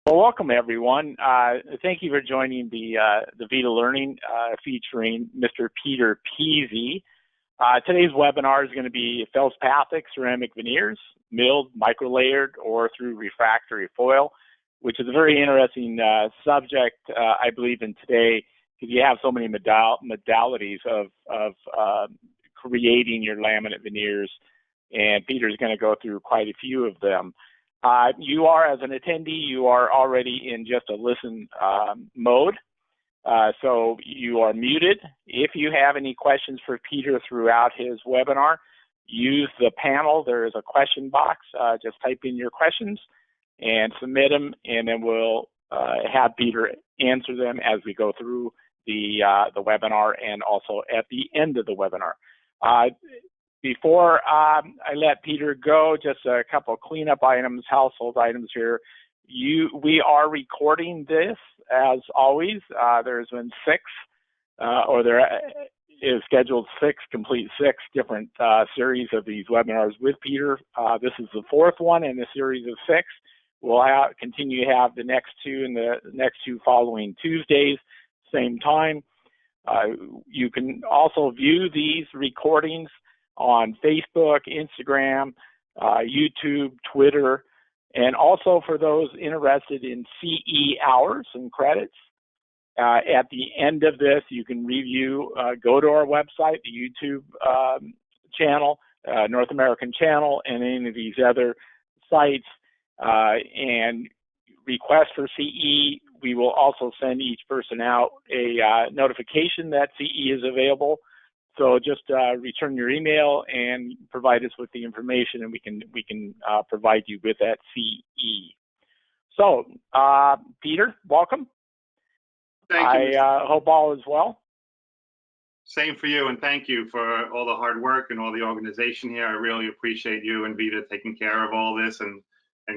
Well, welcome everyone. Thank you for joining the VITA Learning featuring Mr. Peter Pizzi. Today's webinar is going to be Feldspathic ceramic veneers, milled, microlayered, or through refractory foil, which is a very interesting subject, I believe, in today, because you have so many modalities of creating your laminate veneers, and Peter's going to go through quite a few of them. You are, as an attendee, you are already in just a listen mode, so you are muted. If you have any questions for Peter throughout his webinar, use the panel. There is a question box. Just type in your questions and submit them, and then we'll have Peter answer them as we go through the webinar and also at the end of the webinar. Before I let Peter go, just a couple of cleanup items, household items here. We are recording this, as always. There's been there is scheduled complete six different series of these webinars with Peter. This is the fourth one in the series of 6. We'll continue to have the next two and the next two following Tuesdays, same time. You can also view these recordings on Facebook, Instagram, YouTube, Twitter, and also for those interested in CE hours and credits. At the end of this, you can review, go to our website, the YouTube channel, North American channel, and any of these other sites, and request for CE. We will also send each person out a notification that CE is available. So just return your email and provide us with the information, and we can provide you with that CE. So, Peter, welcome. Thank you. I hope all is well. Same for you, and thank you for all the hard work and all the organization here. I really appreciate you and VITA taking care of all this and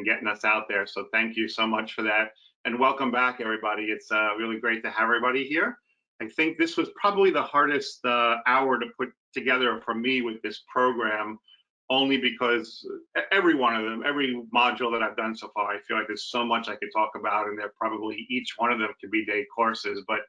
getting us out there. So thank you so much for that, and welcome back, everybody. It's really great to have everybody here. I think this was probably the hardest hour to put together for me with this program, only because every one of them, every module that I've done so far, I feel like there's so much I could talk about, and they're probably each one of them could be day courses, but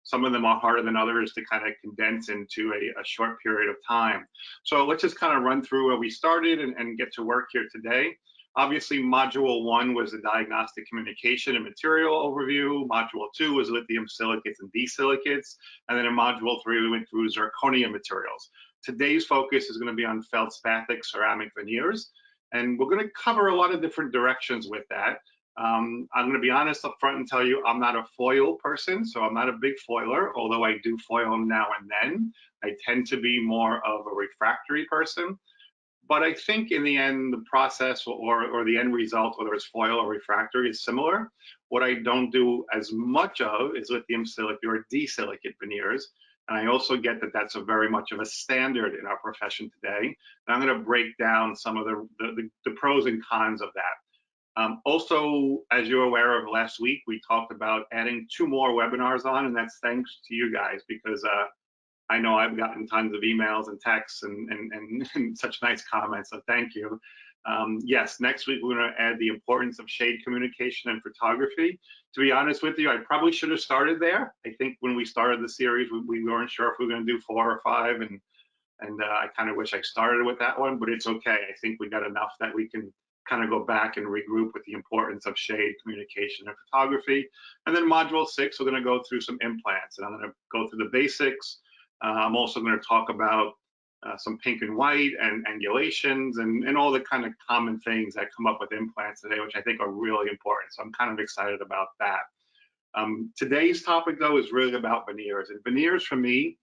some of them are harder than others to kind of condense into a short period of time. So let's just kind of run through where we started and get to work here today. Obviously, Module 1 was the diagnostic communication and material overview. Module 2 was lithium silicates and D-silicates. And then in Module 3, we went through zirconia materials. Today's focus is going to be on feldspathic ceramic veneers. And we're going to cover a lot of different directions with that. I'm going to be honest up front and tell you I'm not a foil person, so I'm not a big foiler, although I do foil now and then. I tend to be more of a refractory person. But I think in the end, the process or the end result, whether it's foil or refractory, is similar. What I don't do as much of is lithium silicate or D-silicate veneers. And I also get that that's very much of a standard in our profession today. And I'm going to break down some of the pros and cons of that. Also, as you're aware of, last week, we talked about adding 2 more webinars on, and that's thanks to you guys, because I know I've gotten tons of emails and texts and such nice comments, so thank you. Yes, next week we're going to add the importance of shade communication and photography. To be honest with you, I probably should have started there. I think when we started the series, we weren't sure if we were going to do 4 or 5, and I kind of wish I started with that one, but it's okay. I think we got enough that we can kind of go back and regroup with the importance of shade communication and photography. And then Module 6, we're going to go through some implants, and I'm going to go through the basics. I'm also going to talk about some pink and white and angulations and all the kind of common things that come up with implants today, which I think are really important. So I'm kind of excited about that. Today's topic, though, is really about veneers. And veneers, for me,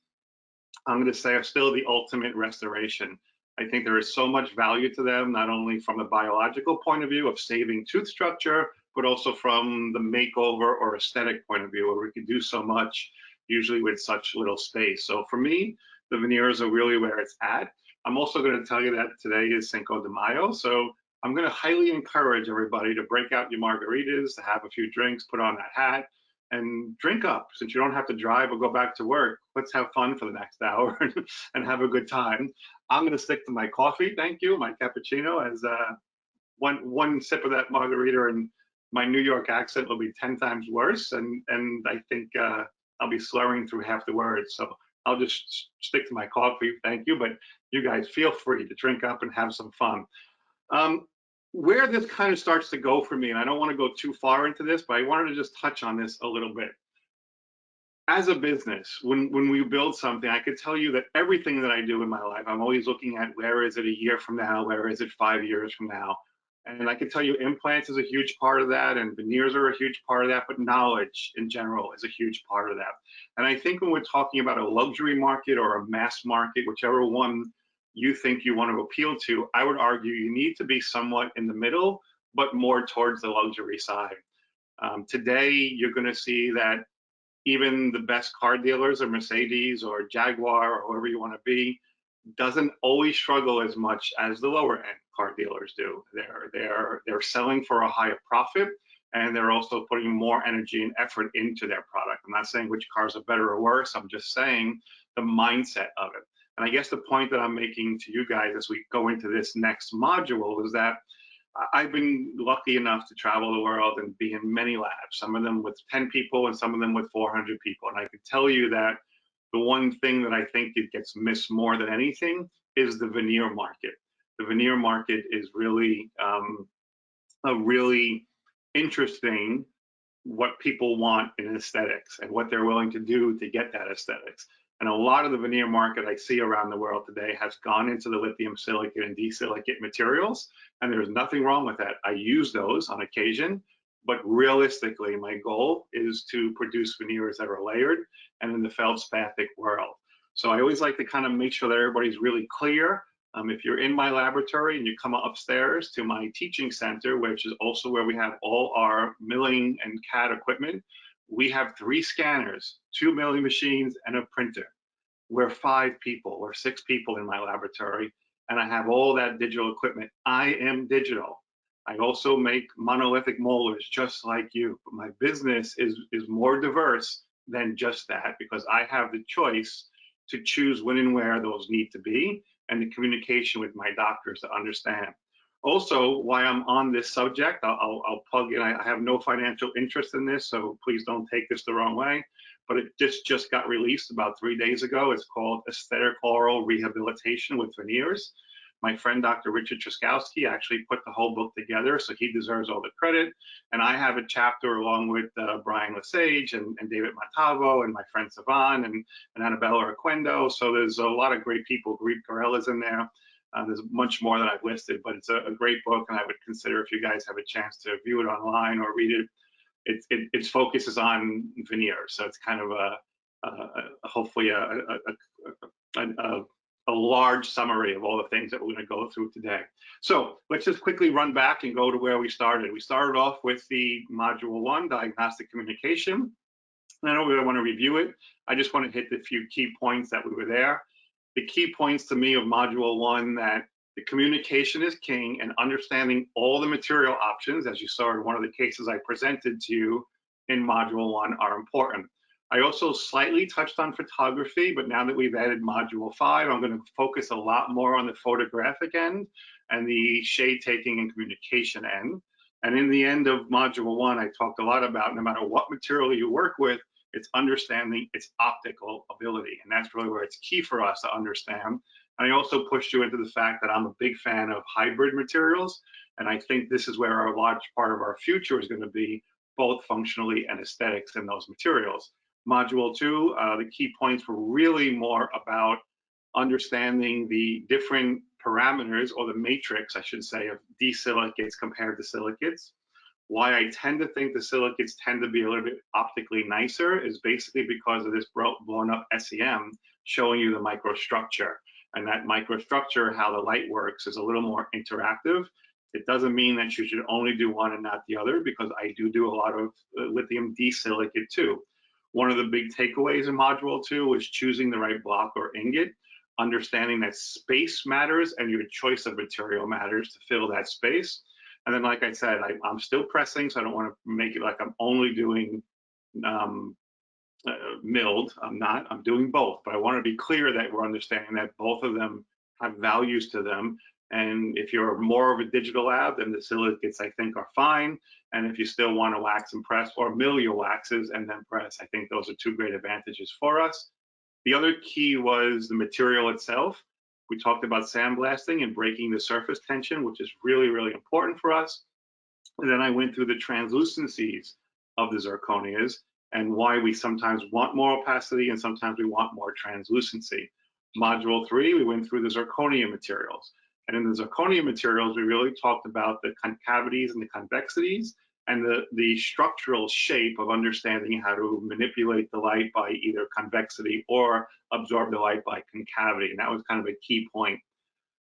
I'm going to say, are still the ultimate restoration. I think there is so much value to them, not only from a biological point of view of saving tooth structure, but also from the makeover or aesthetic point of view, where we can do so much, usually with such little space. So for me, the veneers are really where it's at. I'm also going to tell you that today is Cinco de Mayo, so I'm going to highly encourage everybody to break out your margaritas, to have a few drinks, put on that hat, and drink up. Since you don't have to drive or go back to work, let's have fun for the next hour and have a good time. I'm going to stick to my coffee, thank you, my cappuccino, as one sip of that margarita and my New York accent will be 10 times worse, and I think I'll be slurring through half the words. So I'll just stick to my coffee. Thank you, but you guys feel free to drink up and have some fun. Where this kind of starts to go for me, and I don't want to go too far into this, but I wanted to just touch on this a little bit. As a business, when we build something, I could tell you that everything that I do in my life, I'm always looking at where is it a year from now, where is it 5 years from now. And I can tell you implants is a huge part of that, and veneers are a huge part of that, but knowledge in general is a huge part of that. And I think when we're talking about a luxury market or a mass market, whichever one you think you want to appeal to, I would argue you need to be somewhat in the middle, but more towards the luxury side. Today, you're going to see that even the best car dealers, or Mercedes or Jaguar or whoever you want to be, doesn't always struggle as much as the lower end car dealers do. They're selling for a higher profit, and they're also putting more energy and effort into their product. I'm not saying which cars are better or worse. I'm just saying the mindset of it. And I guess the point that I'm making to you guys as we go into this next module is that I've been lucky enough to travel the world and be in many labs, some of them with 10 people and some of them with 400 people. And I can tell you that the one thing that I think it gets missed more than anything is the veneer market. The veneer market is really a really interesting what people want in aesthetics and what they're willing to do to get that aesthetics. And a lot of the veneer market I see around the world today has gone into the lithium silicate and disilicate materials, and there's nothing wrong with that. I use those on occasion, but realistically, my goal is to produce veneers that are layered and in the feldspathic world. So I always like to kind of make sure that everybody's really clear. If you're in my laboratory and you come upstairs to my teaching center, which is also where we have all our milling and CAD equipment, we have 3 scanners, 2 milling machines, and a printer. We're 5 people, we're 6 people in my laboratory, and I have all that digital equipment. I am digital. I also make monolithic molars just like you, but my business is more diverse than just that, because I have the choice to choose when and where those need to be, and the communication with my doctors to understand. Also, why I'm on this subject, I'll plug in, I have no financial interest in this, so please don't take this the wrong way, but it just got released about 3 days ago. It's called Aesthetic Oral Rehabilitation with Veneers. My friend, Dr. Richard Truskowski, actually put the whole book together, so he deserves all the credit. And I have a chapter along with Brian Lesage and David Matavo and my friend Savan and Annabella Arquendo. So there's a lot of great people. Greek Gorella's in there. There's much more that I've listed, but it's a great book, and I would consider, if you guys have a chance to view it online or read it, its focus is on veneers. So it's kind of hopefully a large summary of all the things that we're going to go through today. So let's just quickly run back and go to where we started. We started off with the module 1, diagnostic communication. And I don't really want to review it. I just want to hit the few key points that we were there. The key points to me of module 1, that the communication is king, and understanding all the material options, as you saw in one of the cases I presented to you in module 1, are important. I also slightly touched on photography, but now that we've added module 5, I'm going to focus a lot more on the photographic end and the shade taking and communication end. And in the end of module 1, I talked a lot about, no matter what material you work with, it's understanding its optical ability. And that's really where it's key for us to understand. And I also pushed you into the fact that I'm a big fan of hybrid materials. And I think this is where a large part of our future is going to be, both functionally and aesthetics in those materials. Module 2, the key points were really more about understanding the different parameters, or the matrix, I should say, of disilicates compared to silicates. Why I tend to think the silicates tend to be a little bit optically nicer is basically because of this blown up SEM showing you the microstructure. And that microstructure, how the light works, is a little more interactive. It doesn't mean that you should only do one and not the other, because I do a lot of lithium disilicate too. One of the big takeaways in module 2 was choosing the right block or ingot, understanding that space matters and your choice of material matters to fill that space. And then, like I said, I'm still pressing, so I don't want to make it like I'm only doing milled. I'm not. I'm doing both. But I want to be clear that we're understanding that both of them have values to them, And if you're more of a digital lab, then the silicates, I think, are fine. And if you still want to wax and press or mill your waxes and then press, I think those are two great advantages for us. The other key was the material itself. We talked about sandblasting and breaking the surface tension, which is really, really important for us. And then I went through the translucencies of the zirconias and why we sometimes want more opacity and sometimes we want more translucency. Module 3, we went through the zirconia materials. And in the zirconia materials, we really talked about the concavities and the convexities and the structural shape of understanding how to manipulate the light by either convexity or absorb the light by concavity. And that was kind of a key point.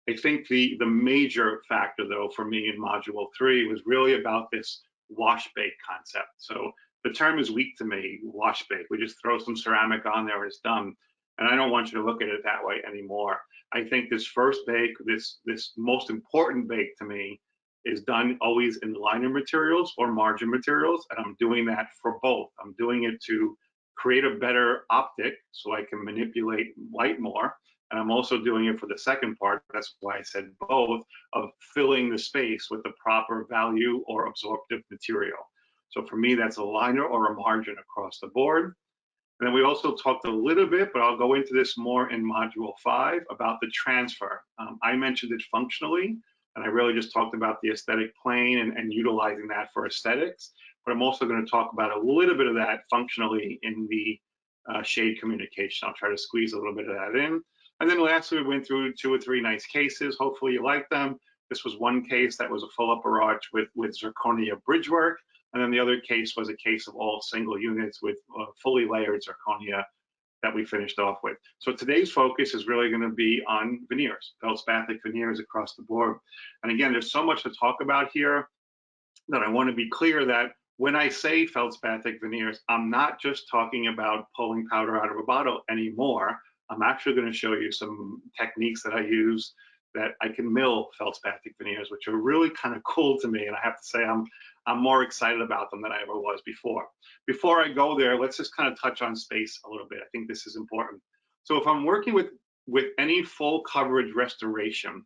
I think the major factor, though, for me in Module 3 was really about this wash-bake concept. So the term is weak to me, wash-bake. We just throw some ceramic on there and it's done. And I don't want you to look at it that way anymore. I think this first bake, this most important bake to me, is done always in liner materials or margin materials, and I'm doing that for both. I'm doing it to create a better optic so I can manipulate light more, and I'm also doing it for the second part, that's why I said both, of filling the space with the proper value or absorptive material. So for me, that's a liner or a margin across the board. And then we also talked a little bit, but I'll go into this more in Module 5 about the transfer. I mentioned it functionally, and I really just talked about the aesthetic plane and utilizing that for aesthetics. But I'm also going to talk about a little bit of that functionally in the shade communication. I'll try to squeeze a little bit of that in. And then lastly, we went through 2 or 3 nice cases. Hopefully you like them. This was one case that was a full upper arch with zirconia bridge work. And then the other case was a case of all single units with fully layered zirconia that we finished off with. So today's focus is really going to be on veneers, feldspathic veneers across the board. And again, there's so much to talk about here that I want to be clear that when I say feldspathic veneers, I'm not just talking about pulling powder out of a bottle anymore. I'm actually going to show you some techniques that I use that I can mill feldspathic veneers, which are really kind of cool to me. And I have to say, I'm more excited about them than I ever was before. Before I go there, let's just kind of touch on space a little bit. I think this is important. So if I'm working with any full coverage restoration,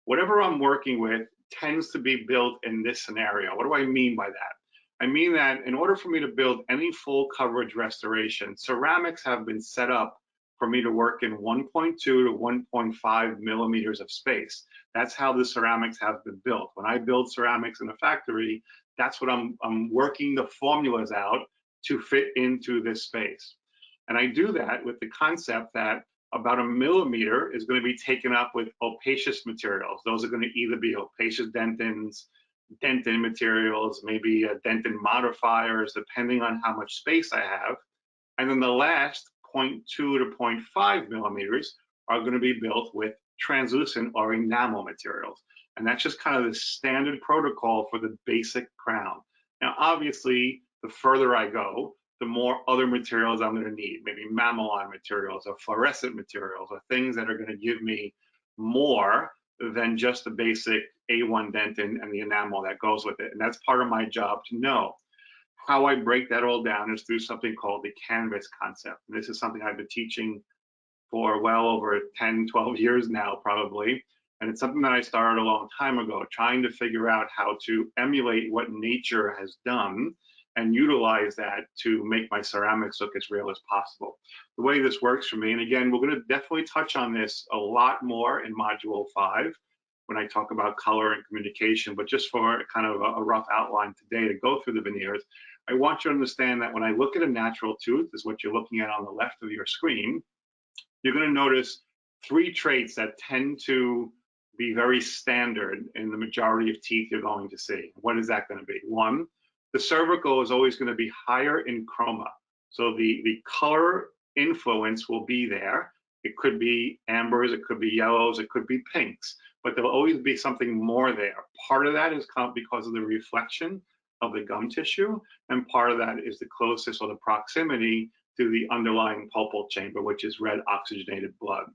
whatever I'm working with tends to be built in this scenario. What do I mean by that? I mean that in order for me to build any full coverage restoration, ceramics have been set up for me to work in 1.2 to 1.5 millimeters of space. That's how the ceramics have been built. When I build ceramics in a factory, that's what I'm working the formulas out to fit into this space. And I do that with the concept that about 1 millimeter is going to be taken up with opacious materials. Those are going to either be opacious dentins, dentin materials, maybe dentin modifiers, depending on how much space I have. And then the last 0.2 to 0.5 millimeters are going to be built with translucent or enamel materials. And that's just kind of the standard protocol for the basic crown. Now, obviously, the further I go, the more other materials I'm going to need, maybe mamelon materials or fluorescent materials or things that are going to give me more than just the basic A1 dentin and the enamel that goes with it. And that's part of my job to know. How I break that all down is through something called the canvas concept. And this is something I've been teaching for well over 10, 12 years now, probably. And it's something that I started a long time ago, trying to figure out how to emulate what nature has done and utilize that to make my ceramics look as real as possible. The way this works for me, and again, we're going to definitely touch on this a lot more in Module 5 when I talk about color and communication, but just for kind of a rough outline today to go through the veneers, I want you to understand that when I look at a natural tooth, is what you're looking at on the left of your screen, you're going to notice 3 traits that tend to be very standard in the majority of teeth you're going to see. What is that going to be? 1, the cervical is always going to be higher in chroma. So the color influence will be there. It could be ambers, it could be yellows, it could be pinks, but there'll always be something more there. Part of that is because of the reflection of the gum tissue, and part of that is the closest or the proximity to the underlying pulpal chamber, which is red oxygenated blood.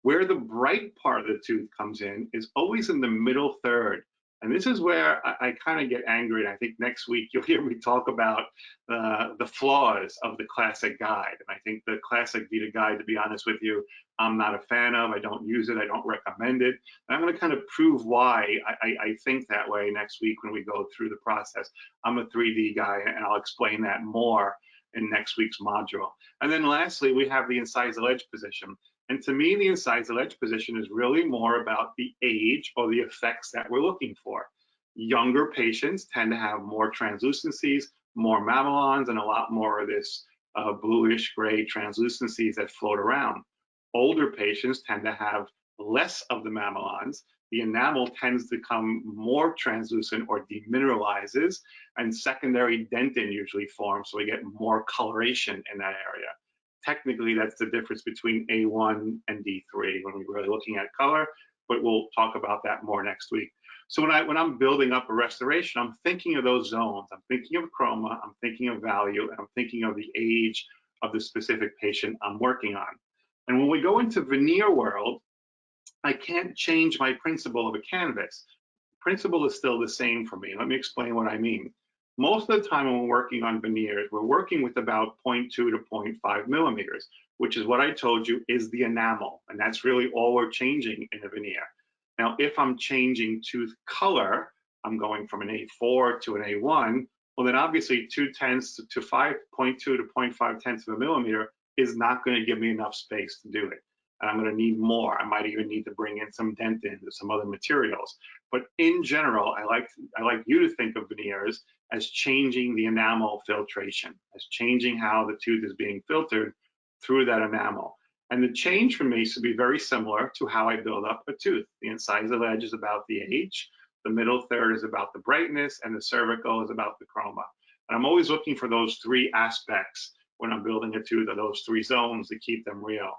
Where the bright part of the tooth comes in is always in the middle third And this is where I kind of get angry. And I think next week you'll hear me talk about the flaws of the classic guide. And I think the classic VITA guide, to be honest with you, I'm not a fan of. I don't use it. I don't recommend it. And I'm going to kind of prove why I think that way next week when we go through the process. I'm a 3D guy, and I'll explain that more in next week's module. And then lastly, we have the incisal edge position. And to me, the incisal edge position is really more about the age or the effects that we're looking for. Younger patients tend to have more translucencies, more mamelons, and a lot more of this bluish gray translucencies that float around. Older patients tend to have less of the mamelons. The enamel tends to become more translucent or demineralizes, and secondary dentin usually forms, so we get more coloration in that area. Technically, that's the difference between A1 and D3 when we're really looking at color, but we'll talk about that more next week. So when I'm building up a restoration, I'm thinking of those zones. I'm thinking of chroma, I'm thinking of value, and I'm thinking of the age of the specific patient I'm working on. And when we go into veneer world, I can't change my principle of a canvas. Principle is still the same for me. Let me explain what I mean. Most of the time when we're working on veneers, we're working with about 0.2 to 0.5 millimeters, which is what I told you is the enamel. And that's really all we're changing in a veneer. Now, if I'm changing tooth color, I'm going from an A4 to an A1, well, then obviously 0.2 to 5.2 to 0.5 tenths of a millimeter is not going to give me enough space to do it. And I'm going to need more. I might even need to bring in some dentin or some other materials. But in general, I like you to think of veneers as changing the enamel filtration, as changing how the tooth is being filtered through that enamel. And the change for me should be very similar to how I build up a tooth. The incisal edge is about the age, the middle third is about the brightness, and the cervical is about the chroma. And I'm always looking for those three aspects when I'm building a tooth, or those three zones to keep them real.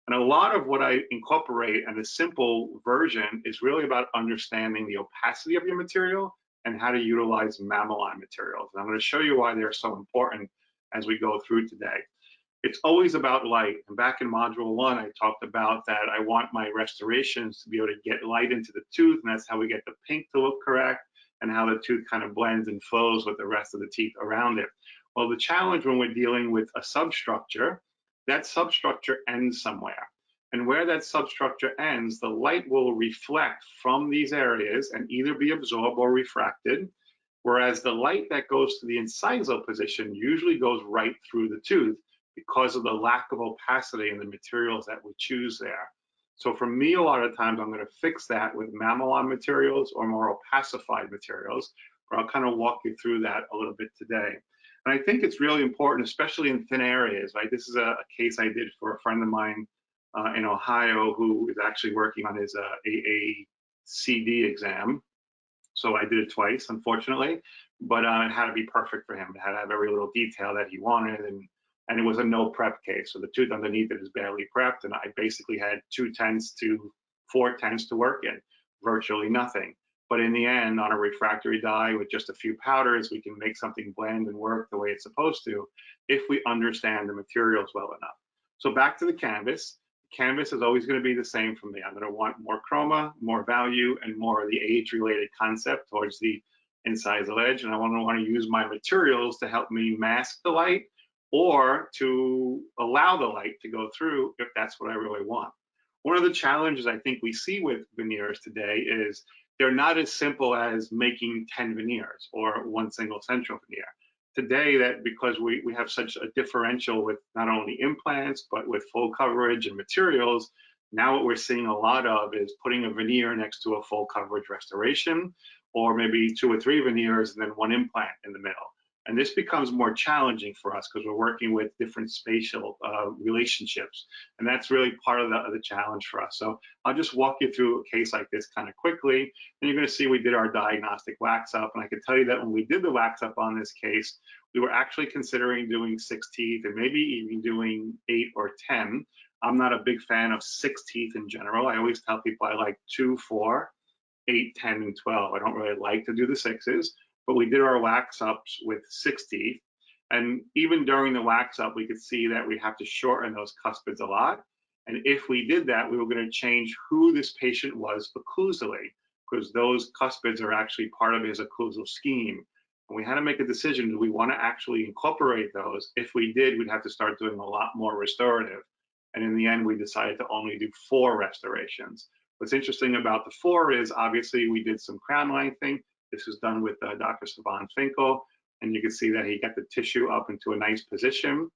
And a lot of what I incorporate in the simple version is really about understanding the opacity of your material and how to utilize mamelon materials. And I'm going to show you why they're so important as we go through today. It's always about light. And back in module 1, I talked about that I want my restorations to be able to get light into the tooth, and that's how we get the pink to look correct and how the tooth kind of blends and flows with the rest of the teeth around it. Well, the challenge when we're dealing with a substructure, that substructure ends somewhere. And where that substructure ends, the light will reflect from these areas and either be absorbed or refracted, whereas the light that goes to the incisal position usually goes right through the tooth because of the lack of opacity in the materials that we choose there. So for me, a lot of times I'm going to fix that with mamelon materials or more opacified materials, but I'll kind of walk you through that a little bit today. And I think it's really important, especially in thin areas, right? This is a case I did for a friend of mine in Ohio who is actually working on his AACD exam. So I did it twice, unfortunately, but it had to be perfect for him. It had to have every little detail that he wanted, and it was a no prep case. So the tooth underneath it is barely prepped, and I basically had 0.2 to 0.4 to work in, virtually nothing. But in the end, on a refractory die with just a few powders, we can make something blend and work the way it's supposed to if we understand the materials well enough. So back to the canvas. Canvas is always going to be the same for me. I'm going to want more chroma, more value, and more of the age-related concept towards the incisal edge. And I want to use my materials to help me mask the light or to allow the light to go through if that's what I really want. One of the challenges I think we see with veneers today is they're not as simple as making 10 veneers or one single central veneer. Today, that because we have such a differential with not only implants, but with full coverage and materials, now what we're seeing a lot of is putting a veneer next to a full coverage restoration, or maybe 2 or 3 veneers and then 1 implant in the middle. And this becomes more challenging for us because we're working with different spatial relationships. And that's really part of the challenge for us. So I'll just walk you through a case like this kind of quickly. And you're going to see we did our diagnostic wax up. And I can tell you that when we did the wax up on this case, we were actually considering doing 6 teeth and maybe even doing 8 or 10. I'm not a big fan of 6 teeth in general. I always tell people I like 2, 4, 8, 10, and 12. I don't really like to do the 6s. But we did our wax ups with 6 teeth. And even during the wax up, we could see that we have to shorten those cuspids a lot. And if we did that, we were going to change who this patient was occlusally. because those cuspids are actually part of his occlusal scheme. And we had to make a decision, do we want to actually incorporate those? If we did, we'd have to start doing a lot more restorative. And in the end, we decided to only do 4 restorations. What's interesting about the 4 is obviously we did some crown lengthening. This was done with Dr. Savan Finkel, and you can see that he got the tissue up into a nice position.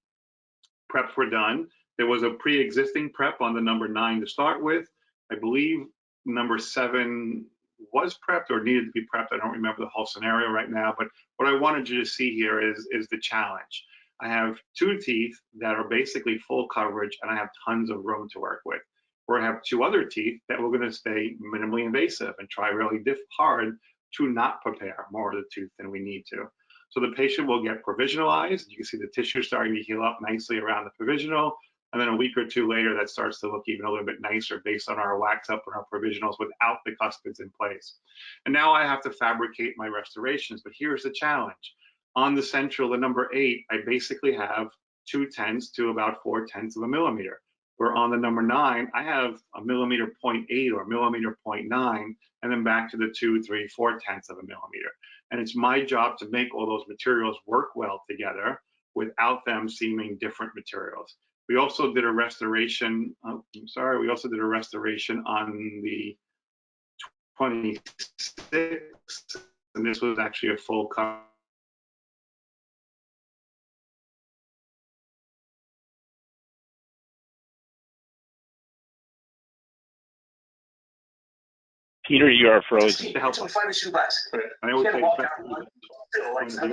Preps were done. There was a pre-existing prep on the number 9 to start with. I believe number 7 was prepped or needed to be prepped. I don't remember the whole scenario right now, but what I wanted you to see here is the challenge. I have 2 teeth that are basically full coverage, and I have tons of room to work with. Where I have 2 other teeth that we're going to stay minimally invasive and try really hard to not prepare more of the tooth than we need to. So the patient will get provisionalized. You can see the tissue starting to heal up nicely around the provisional. And then a week or 2 later, that starts to look even a little bit nicer based on our wax up and our provisionals without the cuspids in place. And now I have to fabricate my restorations, but here's the challenge. On the central, the number 8, I basically have 2/10 to about 4/10 of a millimeter. Where on the number 9, I have a millimeter 0.8 or millimeter 0.9, and then back to the 2, 3, 4/10 of a millimeter. And it's my job to make all those materials work well together without them seeming different materials. We also did a restoration, we also did a restoration on the 26th, and this was actually a full cover. Peter, you are frozen. To help us. I always say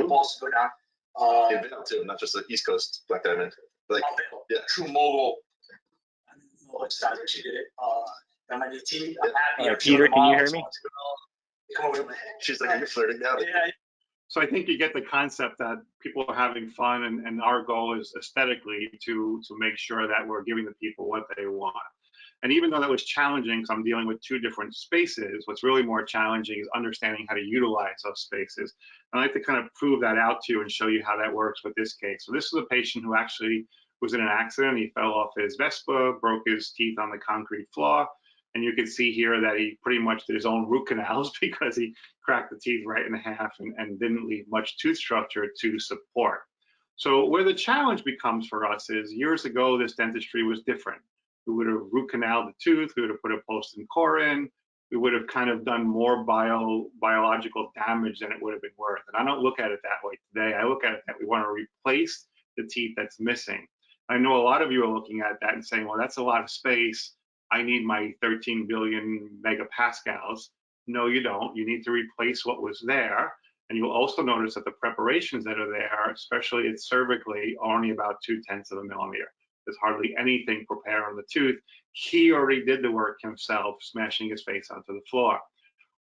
too, not just the East Coast Black Diamond. Like, yeah. True Mogul. MDT. Peter, can you hear me? She's like, are you flirting now? Yeah. So I think you get the concept that people are having fun, and our goal is aesthetically to make sure that we're giving the people what they want. And even though that was challenging, because I'm dealing with 2 different spaces, what's really more challenging is understanding how to utilize those spaces. And I like to kind of prove that out to you and show you how that works with this case. So this is a patient who actually was in an accident. He fell off his Vespa, broke his teeth on the concrete floor. And you can see here that he pretty much did his own root canals because he cracked the teeth right in half and didn't leave much tooth structure to support. So where the challenge becomes for us is, years ago, this dentistry was different. We would have root canaled the tooth, we would have put a post and core in, we would have kind of done more biological damage than it would have been worth. And I don't look at it that way today. I look at it that we want to replace the teeth that's missing. I know a lot of you are looking at that and saying, well, that's a lot of space. I need my 13 billion megapascals. No, you don't. You need to replace what was there. And you'll also notice that the preparations that are there, especially at cervically, are only about 2/10 of a millimeter. There's hardly anything prepared on the tooth. He already did the work himself, smashing his face onto the floor.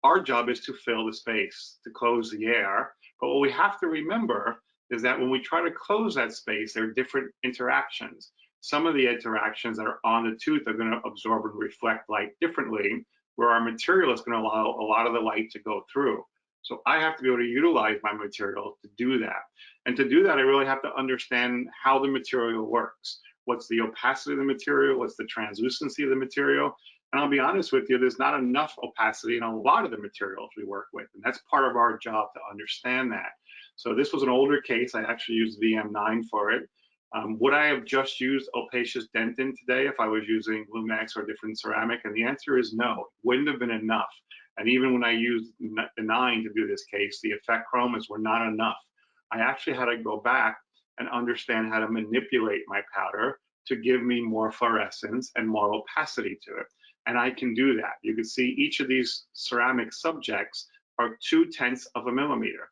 Our job is to fill the space, to close the air. But what we have to remember is that when we try to close that space, there are different interactions. Some of the interactions that are on the tooth are going to absorb and reflect light differently, where our material is going to allow a lot of the light to go through. So I have to be able to utilize my material to do that. And to do that, I really have to understand how the material works. What's the opacity of the material? What's the translucency of the material? And I'll be honest with you, there's not enough opacity in a lot of the materials we work with. And that's part of our job to understand that. So this was an older case. I actually used VM9 for it. Would I have just used opacious dentin today if I was using Lumex or a different ceramic? And the answer is no, it wouldn't have been enough. And even when I used the 9 to do this case, the effect chromas were not enough. I actually had to go back and understand how to manipulate my powder to give me more fluorescence and more opacity to it. And I can do that. You can see each of these ceramic subjects are 2/10 of a millimeter.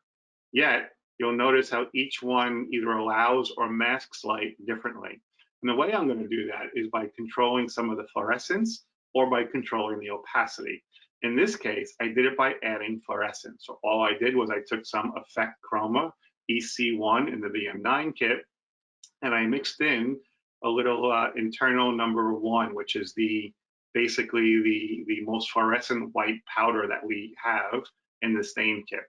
Yet, you'll notice how each one either allows or masks light differently. And the way I'm going to do that is by controlling some of the fluorescence or by controlling the opacity. In this case, I did it by adding fluorescence. So all I did was I took some effect chroma, EC1 in the VM9 kit, and I mixed in a little internal number 1, which is basically the most fluorescent white powder that we have in the stain kit.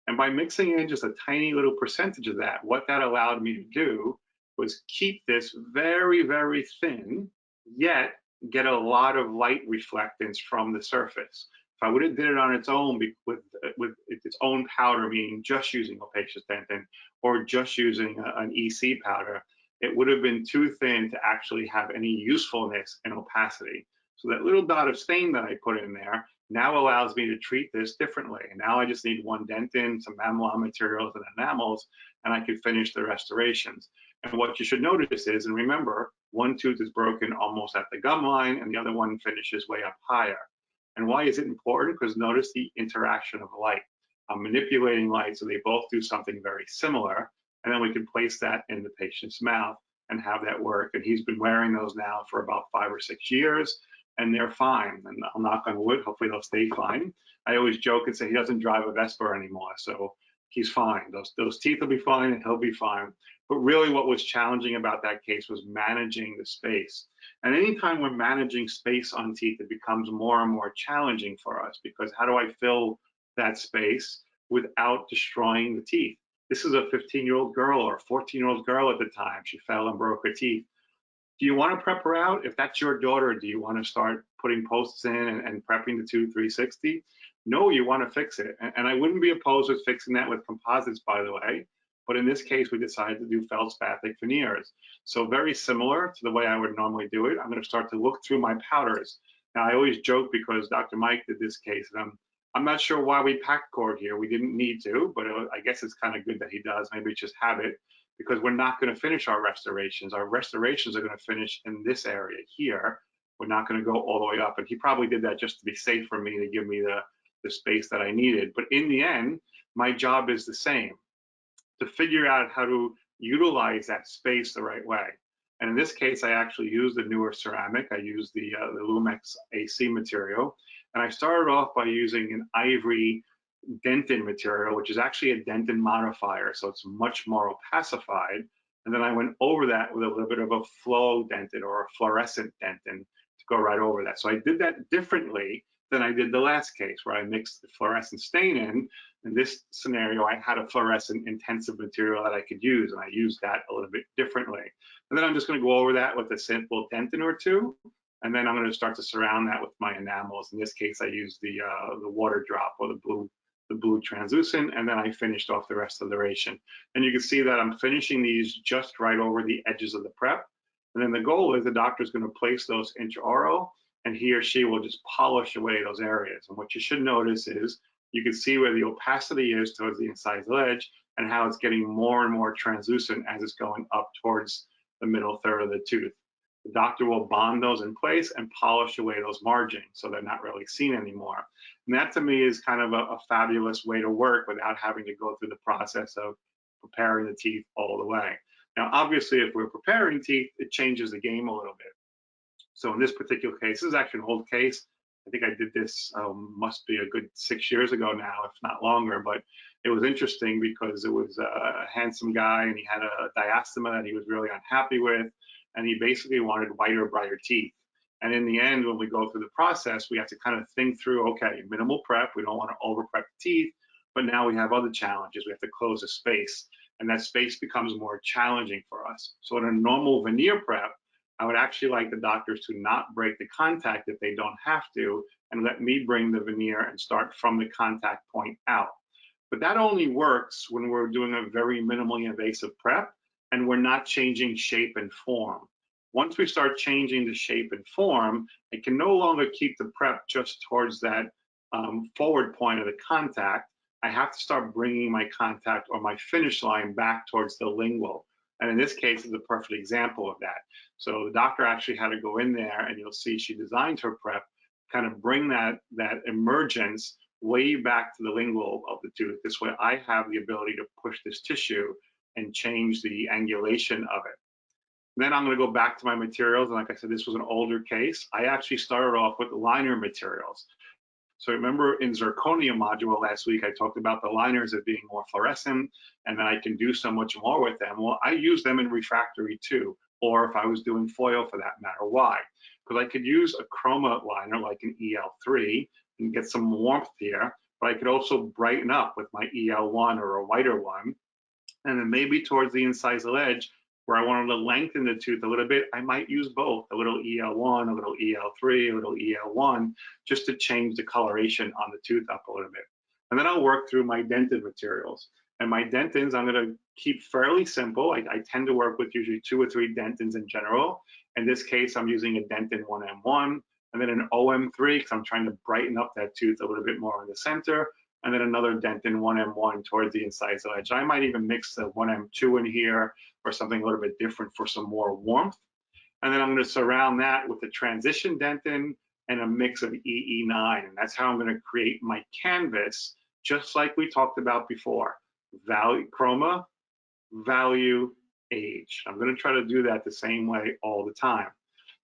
And by mixing in just a tiny little percentage of that, what that allowed me to do was keep this very, very thin, yet get a lot of light reflectance from the surface. If I would have did it on its own with its own powder, meaning just using opacious dentin or just using an EC powder, it would have been too thin to actually have any usefulness in opacity. So that little dot of stain that I put in there now allows me to treat this differently. And now I just need one dentin, some mamelon materials and enamels, and I can finish the restorations. And what you should notice is, and remember, one tooth is broken almost at the gum line and the other one finishes way up higher. And why is it important? Because notice the interaction of light. I'm manipulating light so they both do something very similar, and then we can place that in the patient's mouth and have that work. And he's been wearing those now for about 5 or 6 years, and they're fine. And I'll knock on wood, hopefully they'll stay fine. I always joke and say he doesn't drive a Vespa anymore, so he's fine. Those teeth will be fine and he'll be fine. But really what was challenging about that case was managing the space. And anytime we're managing space on teeth, it becomes more and more challenging for us, because how do I fill that space without destroying the teeth? This is a 15-year-old girl or a 14-year-old girl at the time. She fell and broke her teeth. Do you want to prep her out? If that's your daughter, do you want to start putting posts in and prepping the tooth 360? No, you want to fix it. And I wouldn't be opposed with fixing that with composites, by the way. But in this case, we decided to do feldspathic veneers. So very similar to the way I would normally do it. I'm going to start to look through my powders. Now, I always joke because Dr. Mike did this case, and I'm not sure why we packed cord here. We didn't need to, but I guess it's kind of good that he does. Maybe it's just habit, because we're not going to finish our restorations. Our restorations are going to finish in this area here. We're not going to go all the way up. And he probably did that just to be safe for me, to give me the space that I needed. But in the end, my job is the same, to figure out how to utilize that space the right way. And in this case, I actually used the newer ceramic. I used the Lumex AC material. And I started off by using an ivory dentin material, which is actually a dentin modifier, so it's much more opacified. And then I went over that with a little bit of a flow dentin or a fluorescent dentin to go right over that. So I did that differently than I did the last case, where I mixed the fluorescent stain in. In this scenario, I had a fluorescent intensive material that I could use, and I used that a little bit differently. And then I'm just going to go over that with a simple dentin or two, and then I'm going to start to surround that with my enamels. In this case, I used the water drop or the blue translucent, and then I finished off the rest of the duration. And you can see that I'm finishing these just right over the edges of the prep. And then the goal is the doctor's going to place those intraoral, and he or she will just polish away those areas. And what you should notice is you can see where the opacity is towards the incisal edge and how it's getting more and more translucent as it's going up towards the middle third of the tooth. The doctor will bond those in place and polish away those margins so they're not really seen anymore. And that to me is kind of a fabulous way to work without having to go through the process of preparing the teeth all the way. Now, obviously, if we're preparing teeth, it changes the game a little bit. So in this particular case, this is actually an old case. I think I did this, must be a good 6 years ago now, if not longer, but it was interesting because it was a handsome guy and he had a diastema that he was really unhappy with, and he basically wanted whiter, brighter teeth. And in the end, when we go through the process, we have to kind of think through, okay, minimal prep, we don't want to over prep the teeth, but now we have other challenges. We have to close a space, and that space becomes more challenging for us. So in a normal veneer prep, I would actually like the doctors to not break the contact if they don't have to, and let me bring the veneer and start from the contact point out. But that only works when we're doing a very minimally invasive prep and we're not changing shape and form. Once we start changing the shape and form, I can no longer keep the prep just towards that forward point of the contact. I have to start bringing my contact or my finish line back towards the lingual. And in this case, is a perfect example of that. So the doctor actually had to go in there, and you'll see she designed her prep, kind of bring that emergence way back to the lingual of the tooth. This way I have the ability to push this tissue and change the angulation of it. Then I'm going to go back to my materials. And like I said, this was an older case. I actually started off with liner materials. So remember in zirconia module last week, I talked about the liners as being more fluorescent, and then I can do so much more with them. Well, I use them in refractory too, or if I was doing foil for that matter. Why? Because I could use a chroma liner like an EL3 and get some warmth here, but I could also brighten up with my EL1 or a whiter one. And then maybe towards the incisal edge, where I wanted to lengthen the tooth a little bit, I might use both, a little EL1, a little EL3, a little EL1, just to change the coloration on the tooth up a little bit. And then I'll work through my dentin materials. And my dentins, I'm gonna keep fairly simple. I tend to work with usually 2 or 3 dentins in general. In this case, I'm using a dentin 1M1, and then an OM3, because I'm trying to brighten up that tooth a little bit more in the center, and then another dentin 1M1 towards the incisal edge. I might even mix the 1M2 in here or something a little bit different for some more warmth. And then I'm going to surround that with a transition dentin and a mix of EE9. And that's how I'm going to create my canvas, just like we talked about before. Value, chroma, value, age. I'm going to try to do that the same way all the time.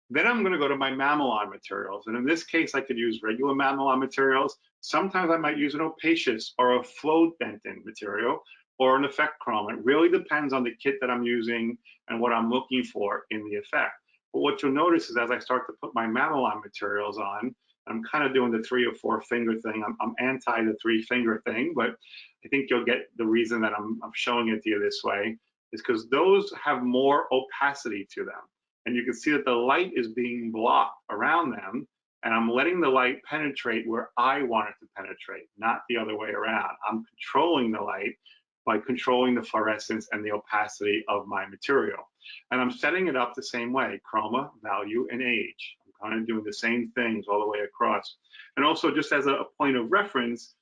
Then I'm going to go to my mamelon materials. And in this case, I could use regular mamelon materials. Sometimes I might use an opacious or a flow dentin material or an effect chrome. It really depends on the kit that I'm using and what I'm looking for in the effect. But what you'll notice is as I start to put my mamelon materials on, I'm kind of doing the 3 or 4 finger thing. I'm anti the 3 finger thing, but I think you'll get the reason that I'm showing it to you this way is because those have more opacity to them. And you can see that the light is being blocked around them, and I'm letting the light penetrate where I want it to penetrate, not the other way around. I'm controlling the light by controlling the fluorescence and the opacity of my material. And I'm setting it up the same way, chroma, value, and age. I'm kind of doing the same things all the way across. And also just as a point of reference,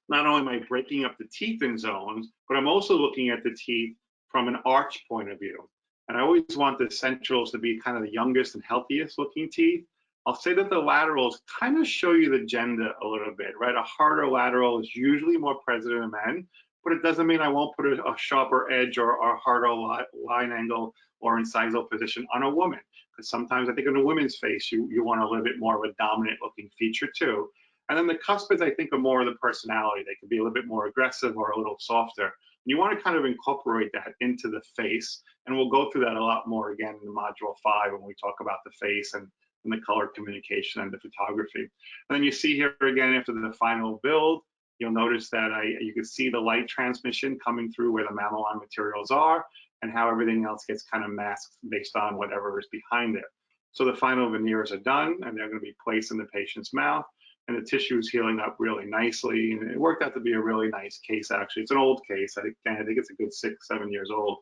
not only am I breaking up the teeth in zones, but I'm also looking at the teeth from an arch point of view. And I always want the centrals to be kind of the youngest and healthiest looking teeth. I'll say that the laterals kind of show you the gender a little bit, right? A harder lateral is usually more present in men, but it doesn't mean I won't put a sharper edge or a harder line angle or incisal position on a woman. Because sometimes I think in a woman's face, you want a little bit more of a dominant looking feature too. And then the cuspids, I think, are more of the personality. They can be a little bit more aggressive or a little softer. You want to kind of incorporate that into the face, and we'll go through that a lot more again in the module 5 when we talk about the face and the color communication and the photography. And then you see here again after the final build, you'll notice that you can see the light transmission coming through where the mamelon materials are and how everything else gets kind of masked based on whatever is behind it. So the final veneers are done, and they're going to be placed in the patient's mouth. And the tissue is healing up really nicely. And it worked out to be a really nice case, actually. It's an old case. I think it's a good 6, 7 years old.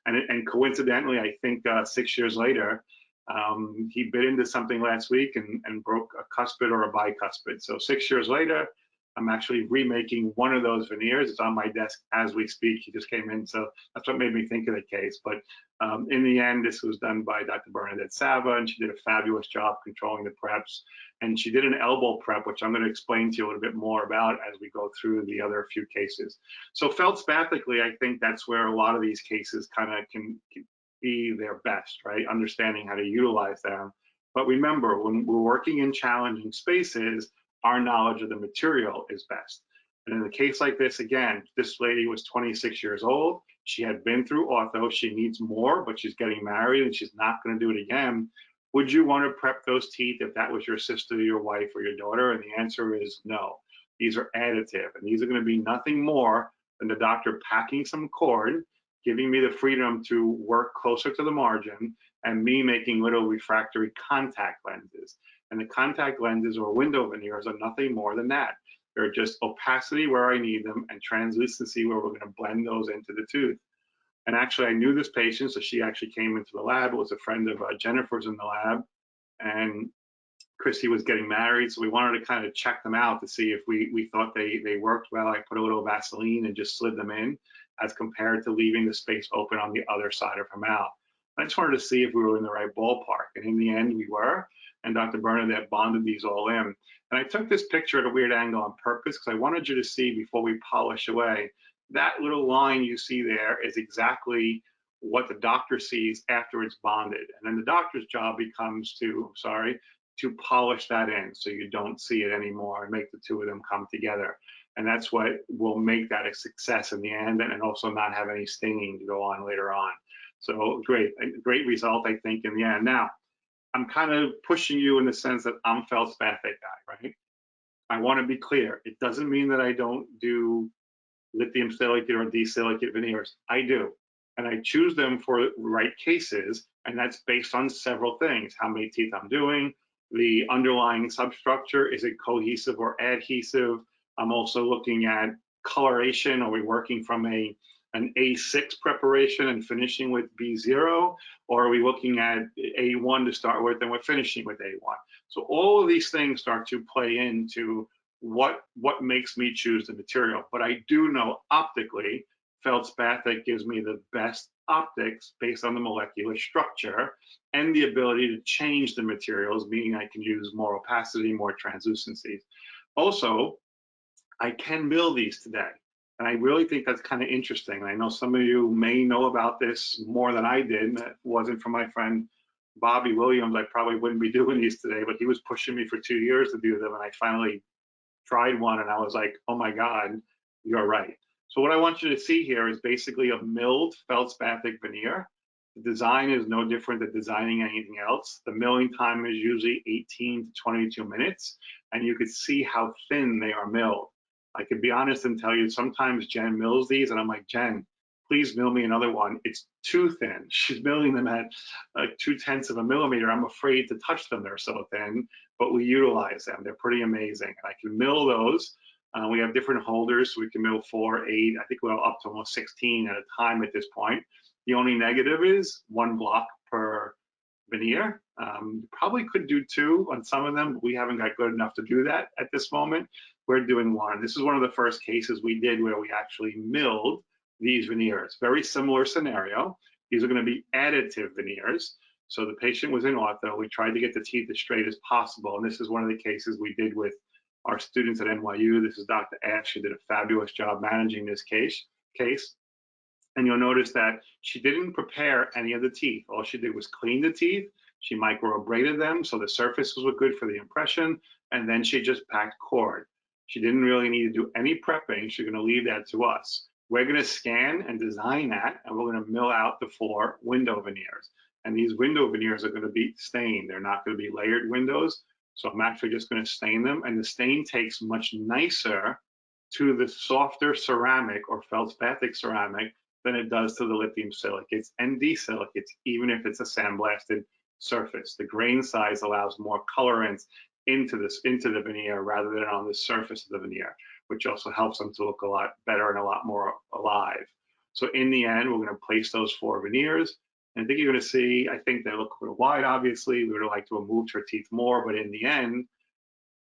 And coincidentally, I think 6 years later, he bit into something last week and broke a cuspid or a bicuspid. So 6 years later, I'm actually remaking one of those veneers. It's on my desk as we speak. He just came in, so that's what made me think of the case. But in the end, this was done by Dr. Bernadette Sava, and she did a fabulous job controlling the preps. And she did an elbow prep, which I'm going to explain to you a little bit more about as we go through the other few cases. So feldspathically, I think that's where a lot of these cases kind of can be their best, right? Understanding how to utilize them. But remember, when we're working in challenging spaces, our knowledge of the material is best. And in a case like this, again, this lady was 26 years old. She had been through ortho. She needs more, but she's getting married and she's not going to do it again. Would you want to prep those teeth if that was your sister, your wife, or your daughter? And the answer is no. These are additive, and these are going to be nothing more than the doctor packing some cord, giving me the freedom to work closer to the margin, and me making little refractory contact lenses. And the contact lenses or window veneers are nothing more than that. They're just opacity where I need them and translucency where we're going to blend those into the tooth. And actually, I knew this patient, so she actually came into the lab. It was a friend of Jennifer's in the lab, and Christy was getting married, so we wanted to kind of check them out to see if we thought they worked well. I put a little Vaseline and just slid them in, as compared to leaving the space open on the other side of her mouth. I just wanted to see if we were in the right ballpark, and in the end, we were. And Dr. Bernadette bonded these all in. And I took this picture at a weird angle on purpose because I wanted you to see before we polish away. That little line you see there is exactly what the doctor sees after it's bonded. And then the doctor's job becomes to polish that in so you don't see it anymore and make the two of them come together. And that's what will make that a success in the end, and also not have any stinging to go on later on. So a great result, I think, in the end. Now, I'm kind of pushing you in the sense that I'm Feldspathic guy, right? I want to be clear. It doesn't mean that I don't do lithium silicate or disilicate veneers. I do. and I choose them for the right cases, and that's based on several things: how many teeth I'm doing, the underlying substructure, is it cohesive or adhesive? I'm also looking at coloration. Are we working from an A6 preparation and finishing with B0, or are we looking at A1 to start with and we're finishing with A1? So all of these things start to play into what makes me choose the material. But I do know optically, Feldspathic gives me the best optics based on the molecular structure and the ability to change the materials, meaning I can use more opacity, more translucencies. Also, I can mill these today. And I really think that's kind of interesting. I know some of you may know about this more than I did. If it wasn't for my friend Bobby Williams, I probably wouldn't be doing these today, but he was pushing me for 2 years to do them. And I finally tried one and I was like, oh my God, you're right. So what I want you to see here is basically a milled feldspathic veneer. The design is no different than designing anything else. The milling time is usually 18 to 22 minutes, and you could see how thin they are milled. I could be honest and tell you, sometimes Jen mills these and I'm like, Jen, please mill me another one. It's too thin. She's milling them at like 0.2 of a millimeter. I'm afraid to touch them. They're so thin, but we utilize them. They're pretty amazing. I can mill those. We have different holders, so we can mill 4, 8, I think we're up to almost 16 at a time at this point. The only negative is 1 block per veneer. Probably could do 2 on some of them, but we haven't got good enough to do that at this moment. We're doing 1. This is one of the first cases we did where we actually milled these veneers. Very similar scenario. These are going to be additive veneers. So the patient was in ortho. We tried to get the teeth as straight as possible, and this is one of the cases we did with our students at NYU. This is Dr. Ash. She did a fabulous job managing this case. And you'll notice that she didn't prepare any of the teeth. All she did was clean the teeth. She microabraded them so the surfaces were good for the impression, and then she just packed cord. She didn't really need to do any prepping. She's going to leave that to us. We're going to scan and design that, and we're going to mill out the 4 window veneers. And these window veneers are going to be stained. They're not going to be layered windows. So I'm actually just going to stain them, and the stain takes much nicer to the softer ceramic or feldspathic ceramic than it does to the lithium silicates and D-silicates, even if it's a sandblasted surface. The grain size allows more colorants into the veneer rather than on the surface of the veneer, which also helps them to look a lot better and a lot more alive. So in the end, we're going to place those 4 veneers. And I think you're going to see, I think they look a little wide, obviously. We would have liked to have moved her teeth more, but in the end,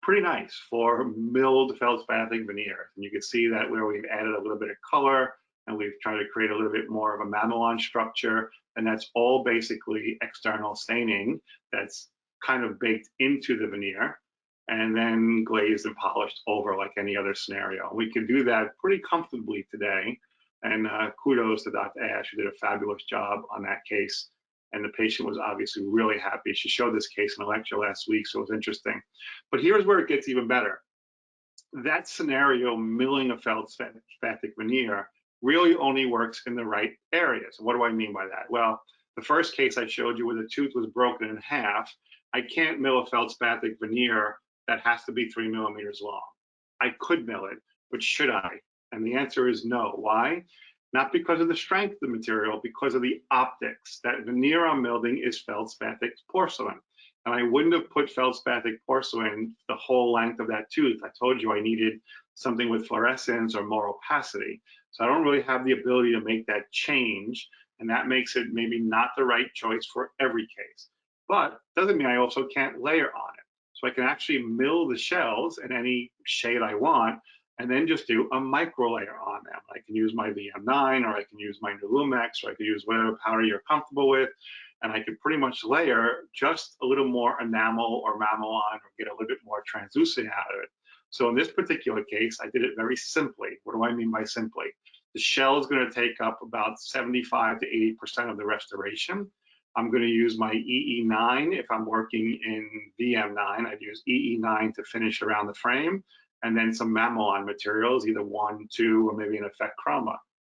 pretty nice for milled feldspathic veneers. And you can see that where we've added a little bit of color and we've tried to create a little bit more of a mamelon structure. And that's all basically external staining that's kind of baked into the veneer and then glazed and polished over like any other scenario. We can do that pretty comfortably today. And kudos to Dr. Ash, who did a fabulous job on that case. And the patient was obviously really happy. She showed this case in a lecture last week, so it was interesting. But here's where it gets even better. That scenario, milling a feldspathic veneer, really only works in the right areas. What do I mean by that? Well, the first case I showed you where the tooth was broken in half, I can't mill a feldspathic veneer that has to be 3 millimeters long. I could mill it, but should I? And the answer is no. Why? Not because of the strength of the material, because of the optics. That veneer I'm milling is feldspathic porcelain. And I wouldn't have put feldspathic porcelain the whole length of that tooth. I told you I needed something with fluorescence or more opacity. So I don't really have the ability to make that change. And that makes it maybe not the right choice for every case. But doesn't mean I also can't layer on it. So I can actually mill the shells in any shade I want, and then just do a micro layer on them. I can use my VM9, or I can use my new Lumex, or I can use whatever powder you're comfortable with, and I can pretty much layer just a little more enamel or mamelon or get a little bit more translucent out of it. So in this particular case, I did it very simply. What do I mean by simply? The shell is going to take up about 75 to 80% of the restoration. I'm going to use my EE9 if I'm working in VM9. I'd use EE9 to finish around the frame, and then some mamelon materials, either 1, 2, or maybe an effect chroma.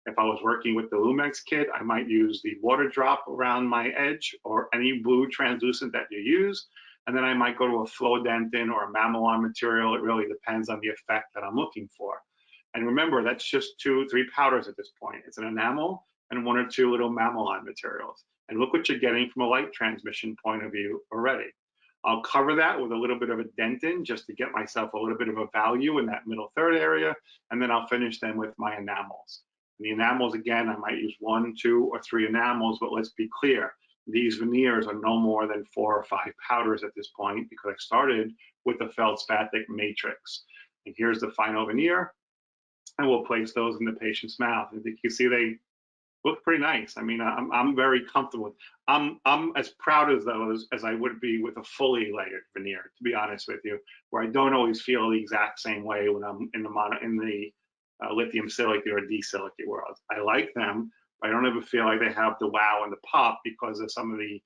If I was working with the Lumex kit, I might use the water drop around my edge or any blue translucent that you use. And then I might go to a Flodentin or a mamelon material. It really depends on the effect that I'm looking for. And remember, that's just 2, 3 powders at this point. It's an enamel and 1 or 2 little mammalian materials. And look what you're getting from a light transmission point of view already. I'll cover that with a little bit of a dentin just to get myself a little bit of a value in that middle third area, and then I'll finish them with my enamels. And the enamels, again, I might use 1, 2, or 3 enamels, but let's be clear. These veneers are no more than 4 or 5 powders at this point because I started with the feldspathic matrix. And here's the final veneer, and we'll place those in the patient's mouth. I think you see they look pretty nice. I mean, I'm very comfortable. I'm as proud of those as I would be with a fully layered veneer, to be honest with you, where I don't always feel the exact same way when I'm in the lithium silicate or D-silicate world. I like them, but I don't ever feel like they have the wow and the pop because of some of the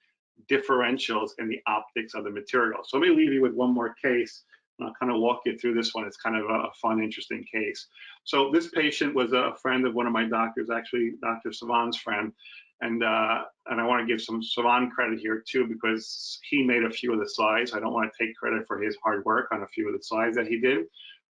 differentials in the optics of the material. So let me leave you with one more case, and I'll kind of walk you through this one. It's kind of a fun, interesting case. So this patient was a friend of one of my doctors, actually Dr. Savan's friend, and I want to give some Savan credit here too because he made a few of the slides. I don't want to take credit for his hard work on a few of the slides that he did,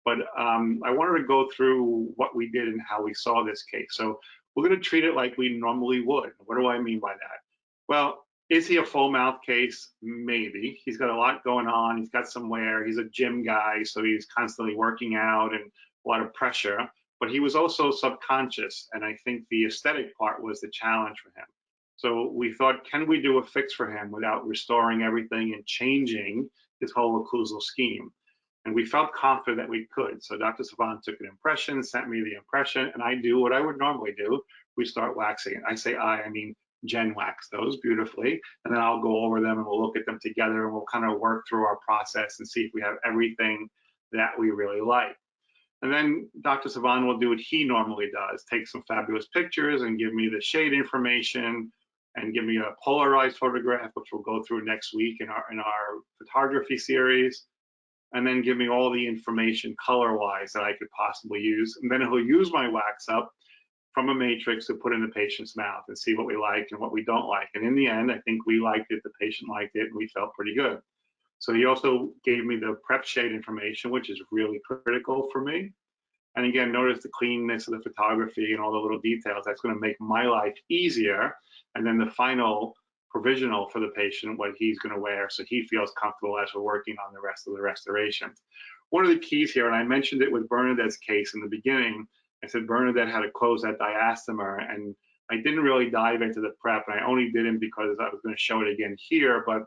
but I wanted to go through what we did and how we saw this case. So we're going to treat it like we normally would. What do I mean by that? Well, is he a full mouth case? Maybe. He's got a lot going on. He's got some wear. He's a gym guy, so he's constantly working out and a lot of pressure. But he was also subconscious, and I think the aesthetic part was the challenge for him. So we thought, can we do a fix for him without restoring everything and changing his whole occlusal scheme? And we felt confident that we could. So Dr. Savan took an impression, sent me the impression, and I do what I would normally do. We start waxing it. I say I mean Jen wax those beautifully, and then I'll go over them and we'll look at them together and we'll kind of work through our process and see if we have everything that we really like. And then Dr. Savan will do what he normally does, take some fabulous pictures and give me the shade information and give me a polarized photograph, which we'll go through next week in our photography series, and then give me all the information color-wise that I could possibly use. And then he'll use my wax up from a matrix to put in the patient's mouth and see what we like and what we don't like. And in the end, I think we liked it, the patient liked it, and we felt pretty good. So he also gave me the prep shade information, which is really critical for me. And again, notice the cleanness of the photography and all the little details. That's going to make my life easier. And then the final provisional for the patient, what he's going to wear so he feels comfortable as we're working on the rest of the restoration. One of the keys here, and I mentioned it with Bernadette's case in the beginning, I said Bernadette had to close that diastamer, and I didn't really dive into the prep, and I only did it because I was going to show it again here, but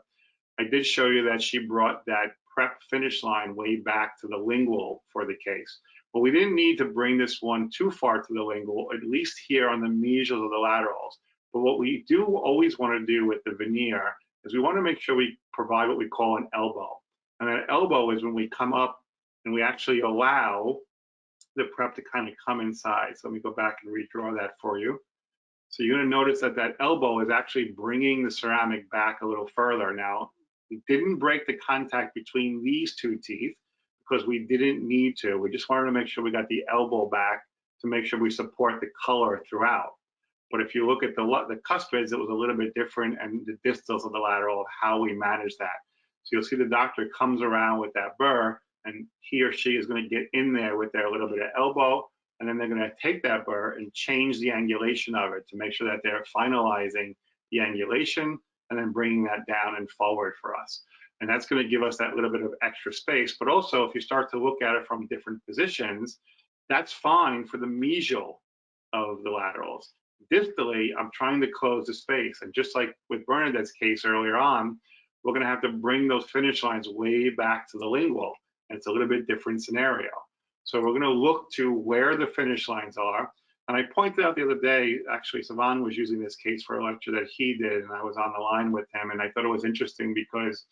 I did show you that she brought that prep finish line way back to the lingual for the case. But we didn't need to bring this one too far to the lingual, at least here on the mesials of the laterals. But what we do always want to do with the veneer is we want to make sure we provide what we call an elbow. And that elbow is when we come up and we actually allow the prep to kind of come inside. So let me go back and redraw that for you. So you're going to notice that that elbow is actually bringing the ceramic back a little further. Now, we didn't break the contact between these two teeth because we didn't need to. We just wanted to make sure we got the elbow back to make sure we support the color throughout. But if you look at the cuspids, it was a little bit different, and the distals of the lateral of how we manage that. So you'll see the doctor comes around with that burr, and he or she is going to get in there with their little bit of elbow, and then they're going to take that burr and change the angulation of it to make sure that they're finalizing the angulation and then bringing that down and forward for us. And that's going to give us that little bit of extra space. But also, if you start to look at it from different positions, that's fine for the mesial of the laterals. Distally, I'm trying to close the space. And just like with Bernadette's case earlier on, we're going to have to bring those finish lines way back to the lingual. And it's a little bit different scenario. So we're going to look to where the finish lines are. And I pointed out the other day, actually, Savan was using this case for a lecture that he did, and I was on the line with him. And I thought it was interesting because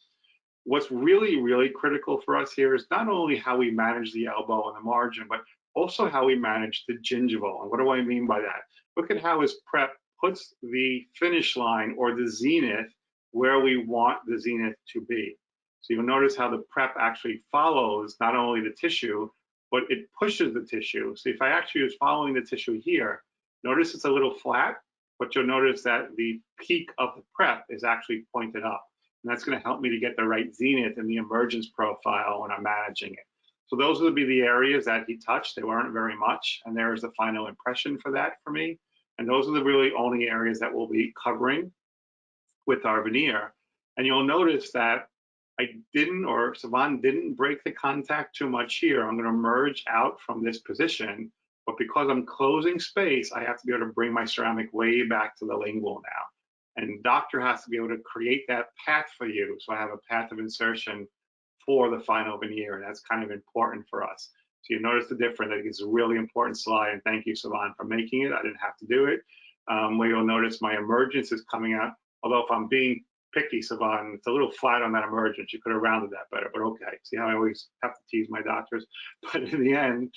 what's really, really critical for us here is not only how we manage the elbow and the margin, but also how we manage the gingival. And what do I mean by that? Look at how his prep puts the finish line or the zenith where we want the zenith to be. So you'll notice how the prep actually follows not only the tissue, but it pushes the tissue. So if I actually was following the tissue here, notice it's a little flat, but you'll notice that the peak of the prep is actually pointed up. And that's going to help me to get the right zenith and the emergence profile when I'm managing it. So those would be the areas that he touched. They weren't very much. And there is the final impression for that for me. And those are the really only areas that we'll be covering with our veneer. And you'll notice that I didn't, or Savan didn't break the contact too much here. I'm going to merge out from this position, but because I'm closing space, I have to be able to bring my ceramic way back to the lingual now. And doctor has to be able to create that path for you. So I have a path of insertion for the final veneer, and that's kind of important for us. So you notice the difference. I think it's a really important slide, and thank you, Savan, for making it. I didn't have to do it. Where you'll notice my emergence is coming out, although if I'm being picky, Savan, it's a little flat on that emergence. You could have rounded that better, but okay. See how I always have to tease my doctors? But in the end,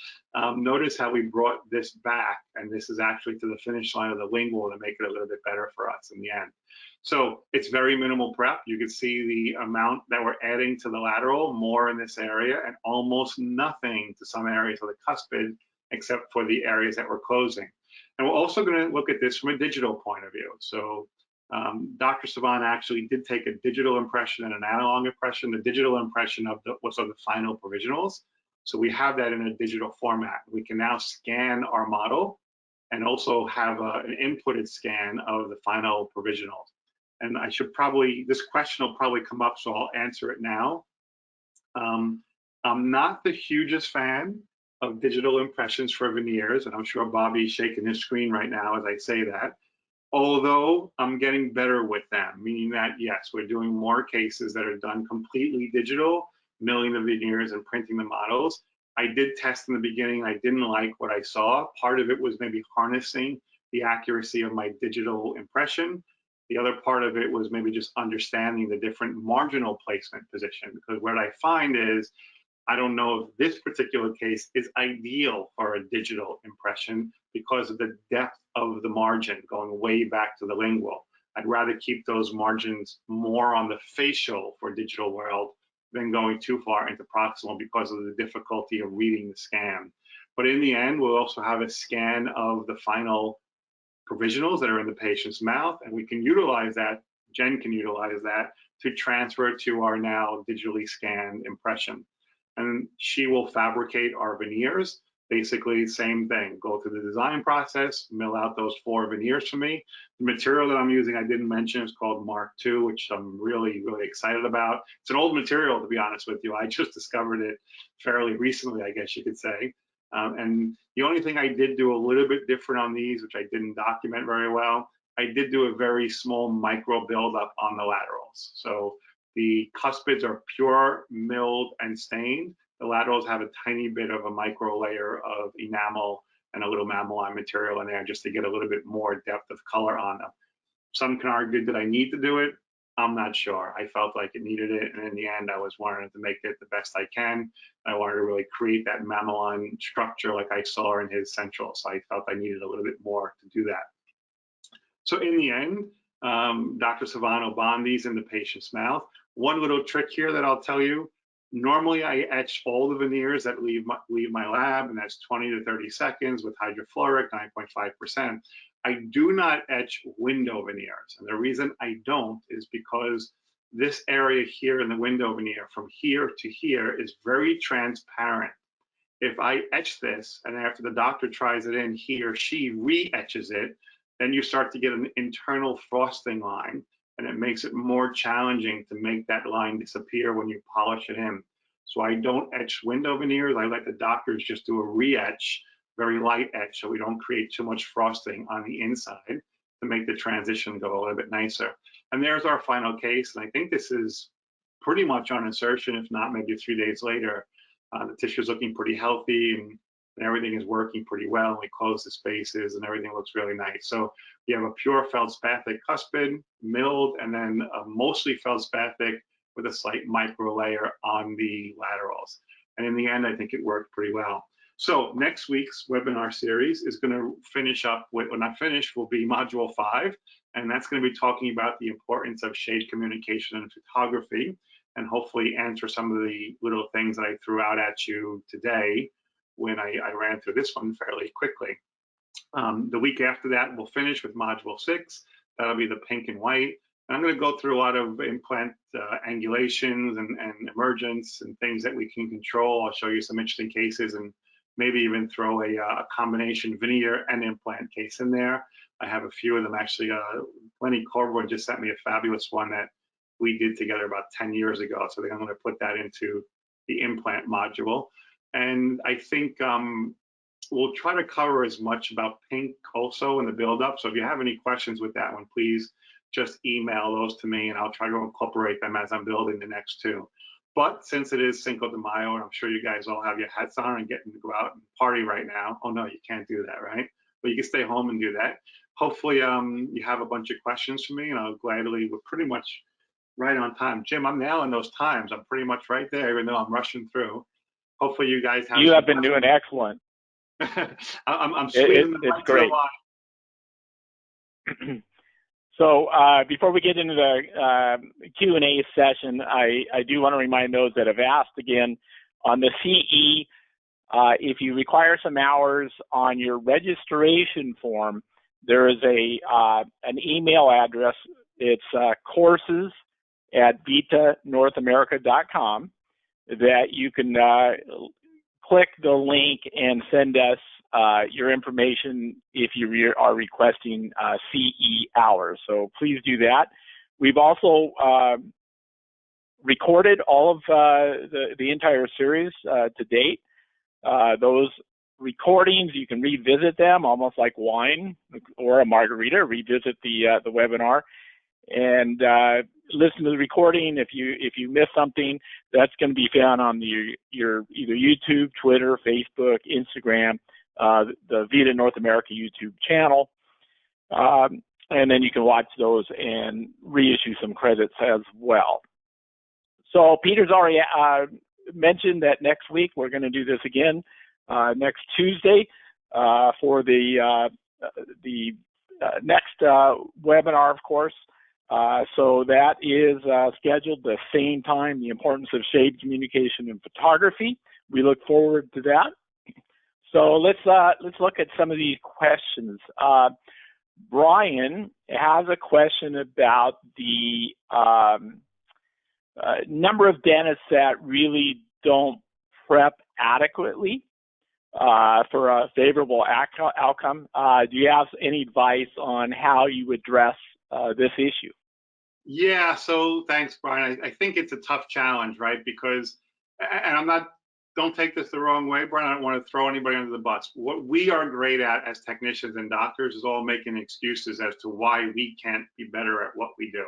notice how we brought this back, and this is actually to the finish line of the lingual to make it a little bit better for us in the end. So it's very minimal prep. You can see the amount that we're adding to the lateral, more in this area, and almost nothing to some areas of the cuspid, except for the areas that we're closing. And we're also going to look at this from a digital point of view. So Dr. Savan actually did take a digital impression and an analog impression. The digital impression was of the final provisionals. So we have that in a digital format. We can now scan our model and also have an inputted scan of the final provisionals. And I should probably, this question will probably come up, so I'll answer it now. I'm not the hugest fan of digital impressions for veneers, and I'm sure Bobby's shaking his screen right now as I say that. Although I'm getting better with them, meaning that, yes, we're doing more cases that are done completely digital, milling the veneers and printing the models. I did test in the beginning. I didn't like what I saw. Part of it was maybe harnessing the accuracy of my digital impression. The other part of it was maybe just understanding the different marginal placement position, because what I find is, I don't know if this particular case is ideal for a digital impression because of the depth of the margin going way back to the lingual. I'd rather keep those margins more on the facial for digital world than going too far into proximal because of the difficulty of reading the scan. But in the end, we'll also have a scan of the final provisionals that are in the patient's mouth, and we can utilize that, Jen can utilize that to transfer to our now digitally scanned impression. And she will fabricate our veneers. Basically, same thing. Go through the design process, mill out those 4 veneers for me. The material that I'm using, I didn't mention, is called Mark II, which I'm really, really excited about. It's an old material, to be honest with you. I just discovered it fairly recently, I guess you could say. And the only thing I did do a little bit different on these, which I didn't document very well, I did do a very small micro buildup on the laterals. So the cuspids are pure milled and stained. The laterals have a tiny bit of a micro layer of enamel and a little mamelon material in there just to get a little bit more depth of color on them. Some can argue that I need to do it. I'm not sure. I felt like it needed it, and in the end, I was wanting to make it the best I can. I wanted to really create that mamelon structure like I saw in his central, so I felt I needed a little bit more to do that. So in the end, Dr. Savano bombed these in the patient's mouth. One little trick here that I'll tell you, normally I etch all the veneers that leave my lab, and that's 20 to 30 seconds with hydrofluoric, 9.5%. I do not etch window veneers. And the reason I don't is because this area here in the window veneer from here to here is very transparent. If I etch this and after the doctor tries it in, he or she re-etches it, then you start to get an internal frosting line, and it makes it more challenging to make that line disappear when you polish it in. So I don't etch window veneers. I let the doctors just do a re-etch, very light etch, so we don't create too much frosting on the inside to make the transition go a little bit nicer. And there's our final case, and I think this is pretty much on insertion, if not maybe 3 days later. The tissue is looking pretty healthy, and everything is working pretty well. We close the spaces and everything looks really nice. So we have a pure feldspathic cuspid, milled, and then mostly feldspathic with a slight micro layer on the laterals. And in the end, I think it worked pretty well. So next week's webinar series is going to finish up with, when I finish, will be module 5. And that's going to be talking about the importance of shade communication and photography, and hopefully answer some of the little things that I threw out at you today when I ran through this one fairly quickly. The week after that, we'll finish with module 6. That'll be the pink and white. And I'm going to go through a lot of implant angulations and emergence and things that we can control. I'll show you some interesting cases and maybe even throw a combination veneer and implant case in there. I have a few of them actually. Lenny Corborn just sent me a fabulous one that we did together about 10 years ago. So I think I'm going to put that into the implant module. And I think we'll try to cover as much about pink also in the build-up. So if you have any questions with that one, please just email those to me and I'll try to incorporate them as I'm building the next two. But since it is Cinco de Mayo, and I'm sure you guys all have your hats on and getting to go out and party right now. Oh no, you can't do that, right? But you can stay home and do that. Hopefully you have a bunch of questions for me and I'll gladly, we're pretty much right on time. Jim, I'm nailing those times. I'm pretty much right there, even though I'm rushing through. Hopefully you guys have. You have been doing excellent. I'm squeezing the it's great. So before we get into the Q&A session, I do want to remind those that have asked again on the CE, if you require some hours on your registration form, there is an email address. It's courses@VITANorthAmerica.com that you can click the link and send us your information if you are requesting CE hours. So please do that. We've also recorded all of the entire series to date. Those recordings, you can revisit them almost like wine or a margarita. Revisit the webinar and listen to the recording. If you miss something, that's going to be found on your either YouTube, Twitter, Facebook, Instagram, the VITA North America YouTube channel, and then you can watch those and reissue some credits as well. So Peter's already mentioned that next week we're going to do this again next Tuesday for the next webinar, of course. So that is scheduled the same time, the importance of shade communication in photography. We look forward to that. So let's look at some of these questions. Brian has a question about the number of dentists that really don't prep adequately for a favorable outcome. Do you have any advice on how you address this issue? Yeah, so thanks, Brian. I think it's a tough challenge, right? Because, and don't take this the wrong way, Brian, I don't want to throw anybody under the bus. What we are great at as technicians and doctors is all making excuses as to why we can't be better at what we do.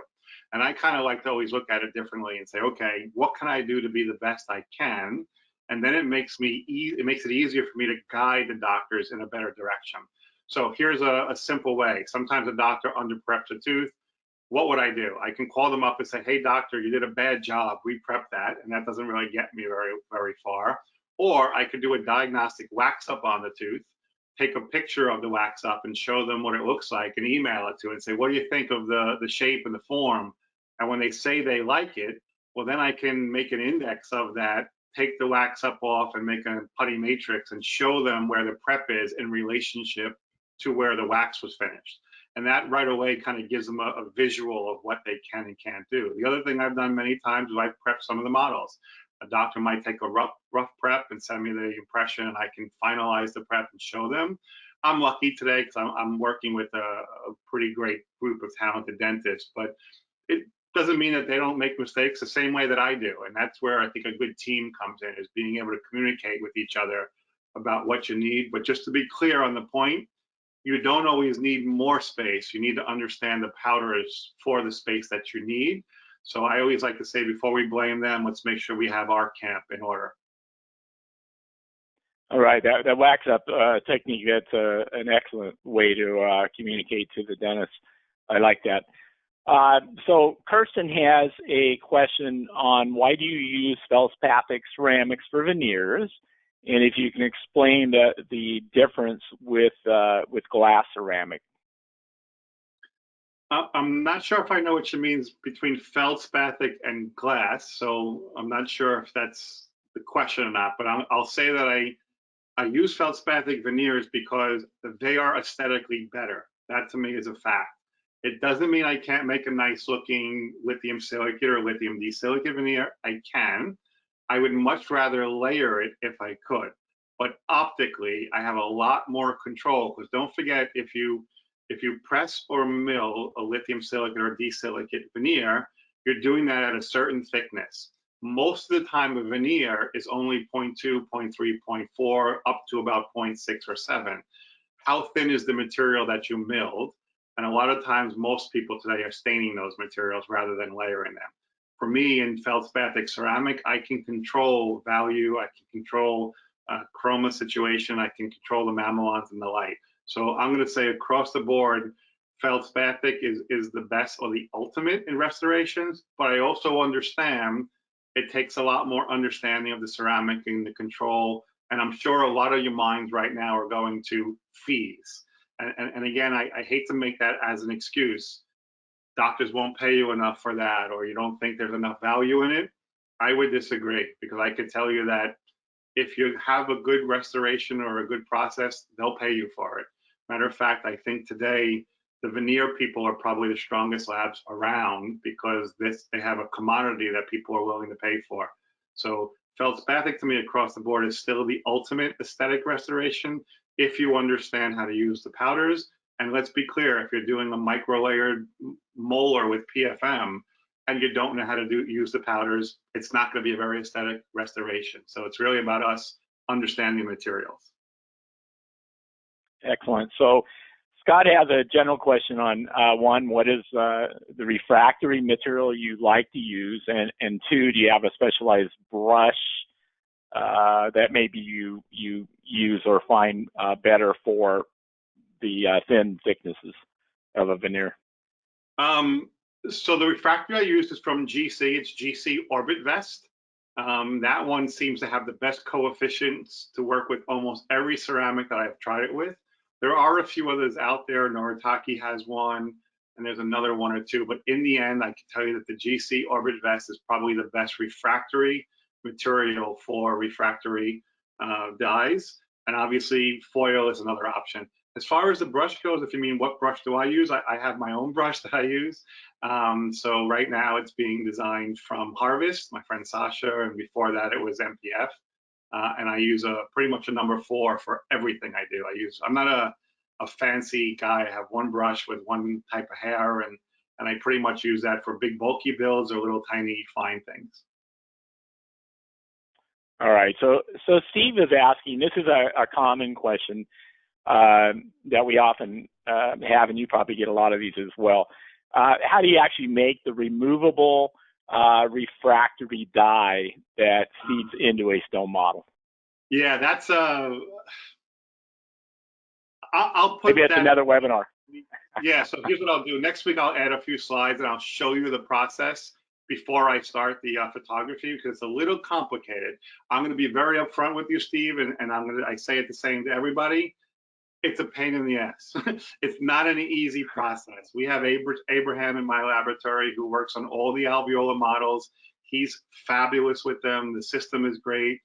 And I kind of like to always look at it differently and say, okay, what can I do to be the best I can? And then it makes it easier for me to guide the doctors in a better direction. So here's a simple way. Sometimes a doctor under-preps a tooth. What would I do? I can call them up and say, hey, doctor, you did a bad job. We prepped that. And that doesn't really get me very, very far. Or I could do a diagnostic wax up on the tooth, take a picture of the wax up and show them what it looks like and email it to it and say, what do you think of the shape and the form? And when they say they like it, well, then I can make an index of that, take the wax up off and make a putty matrix and show them where the prep is in relationship to where the wax was finished. And that right away kind of gives them a visual of what they can and can't do. The other thing I've done many times is I've prepped some of the models. A doctor might take a rough prep and send me the impression and I can finalize the prep and show them. I'm lucky today because I'm working with a pretty great group of talented dentists, but it doesn't mean that they don't make mistakes the same way that I do. And that's where I think a good team comes in, is being able to communicate with each other about what you need. But just to be clear on the point, you don't always need more space. You need to understand the powder is for the space that you need. So I always like to say, before we blame them, let's make sure we have our camp in order. All right, that wax up technique, that's an excellent way to communicate to the dentist. I like that. So Kirsten has a question on why do you use Feldspathic ceramics for veneers, and if you can explain the difference with glass ceramic. I'm not sure if I know what she means between Feldspathic and glass, so I'm not sure if that's the question or not, but I'll say that I use Feldspathic veneers because they are aesthetically better. That to me is a fact. It doesn't mean I can't make a nice looking lithium silicate or lithium disilicate veneer. I can. I would much rather layer it if I could. But optically, I have a lot more control, because don't forget, if you if you press or mill a lithium silicate or disilicate veneer, you're doing that at a certain thickness. Most of the time, a veneer is only 0.2, 0.3, 0.4, up to about 0.6 or 7. How thin is the material that you milled? And a lot of times, most people today are staining those materials rather than layering them. For me, in feldspathic ceramic, I can control value, I can control chroma situation, I can control the mamelons and the light. So I'm going to say across the board, feldspathic is the best or the ultimate in restorations, but I also understand it takes a lot more understanding of the ceramic and the control. And I'm sure a lot of your minds right now are going to fees. And again, I hate to make that as an excuse. Doctors won't pay you enough for that, or you don't think there's enough value in it. I would disagree, because I could tell you that if you have a good restoration or a good process, they'll pay you for it. Matter of fact, I think today the veneer people are probably the strongest labs around, because they have a commodity that people are willing to pay for. So feldspathic to me across the board is still the ultimate aesthetic restoration if you understand how to use the powders. And let's be clear, if you're doing a micro-layered molar with PFM and you don't know how to use the powders, it's not going to be a very aesthetic restoration. So it's really about us understanding materials. Excellent. So Scott has a general question on one, what is the refractory material you like to use? And two, do you have a specialized brush that maybe you use or find better for the thin thicknesses of a veneer? So the refractory I use is from GC. It's GC Orbit Vest. That one seems to have the best coefficients to work with almost every ceramic that I've tried it with. There are a few others out there. Noritake has one, and there's another one or two. But in the end, I can tell you that the GC Orbit Vest is probably the best refractory material for refractory dyes. And obviously, foil is another option. As far as the brush goes, if you mean what brush do I use, I have my own brush that I use. So right now it's being designed from Harvest, my friend Sasha, and before that it was MPF. And I use pretty much a number 4 for everything I do. I'm not a fancy guy. I have one brush with one type of hair, and I pretty much use that for big bulky builds or little tiny fine things. All right. So Steve is asking, this is a common question that we often have, and you probably get a lot of these as well. How do you actually make the removable refractory dye that feeds into a stone model? Yeah, that's I'll put maybe that's another webinar. Yeah, so here's what I'll do. Next week I'll add a few slides and I'll show you the process before I start the photography, because it's a little complicated. I'm going to be very upfront with you, Steve, and I say it the same to everybody. It's a pain in the ass. It's not an easy process. We have Abraham in my laboratory who works on all the alveolar models. He's fabulous with them. The system is great,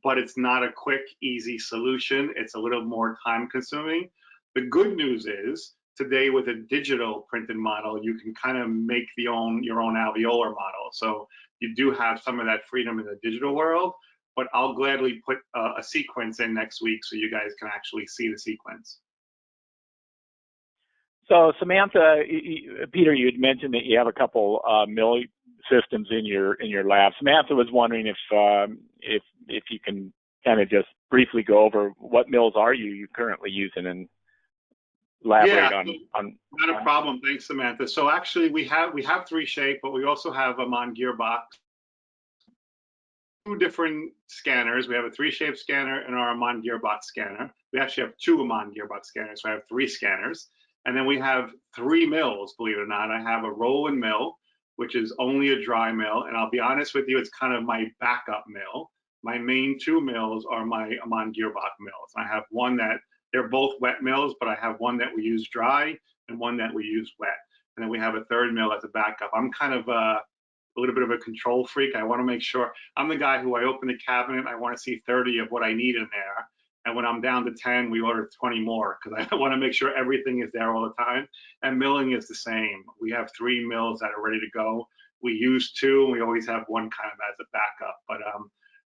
but it's not a quick, easy solution. It's a little more time consuming. The good news is today with a digital printed model, you can kind of make your own alveolar model. So you do have some of that freedom in the digital world, but I'll gladly put a sequence in next week so you guys can actually see the sequence. So Samantha, Peter, you had mentioned that you have a couple mill systems in your lab. Samantha was wondering if you can kind of just briefly go over what mills are you currently using and elaborate on. Not a problem. Thanks, Samantha. So actually we have 3Shape, but we also have a Amon Gearbox. 2 different scanners. We have a 3Shape scanner and our Amon Gearbox scanner. We actually have 2 Amon Gearbox scanners, so I have 3 scanners. And then we have 3 mills, believe it or not. I have a roll-in mill, which is only a dry mill. And I'll be honest with you, it's kind of my backup mill. My main 2 mills are my Amon Gearbox mills. I have one that, they're both wet mills, but I have one that we use dry and one that we use wet. And then we have a 3rd mill as a backup. I'm kind of a little bit of a control freak. I want to make sure, I'm the guy who I open the cabinet, I want to see 30 of what I need in there. And when I'm down to 10, we order 20 more because I want to make sure everything is there all the time. And milling is the same. We have 3 mills that are ready to go. We use 2, and we always have one kind of as a backup. But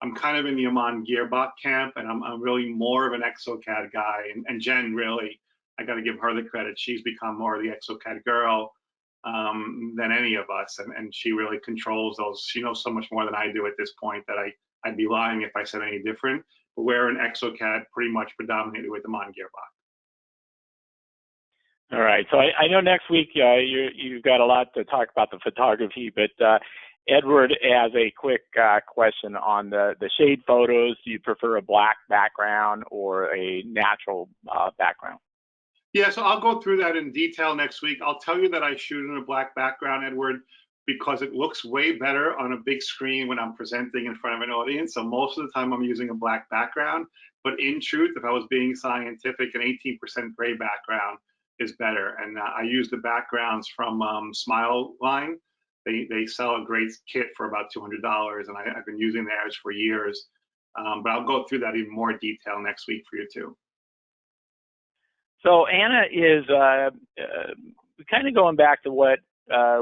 I'm kind of in the Amon Gearbox camp, and I'm really more of an ExoCAD guy. And Jen, really, I got to give her the credit. She's become more of the exocad girl than any of us, and she really controls those. She knows so much more than I do at this point that I'd be lying if I said any different. But we're an exocad pretty much predominantly with the Mon gearbox. All right. So I know next week you've got a lot to talk about the photography, but Edward has a quick question on the shade photos. Do you prefer a black background or a natural background? Yeah, so I'll go through that in detail next week. I'll tell you that I shoot in a black background, Edward, because it looks way better on a big screen when I'm presenting in front of an audience. So most of the time I'm using a black background, but in truth, if I was being scientific, an 18% gray background is better. And I use the backgrounds from Smile Line. They sell a great kit for about $200, and I've been using theirs for years. But I'll go through that in more detail next week for you too. So Anna is kind of going back to what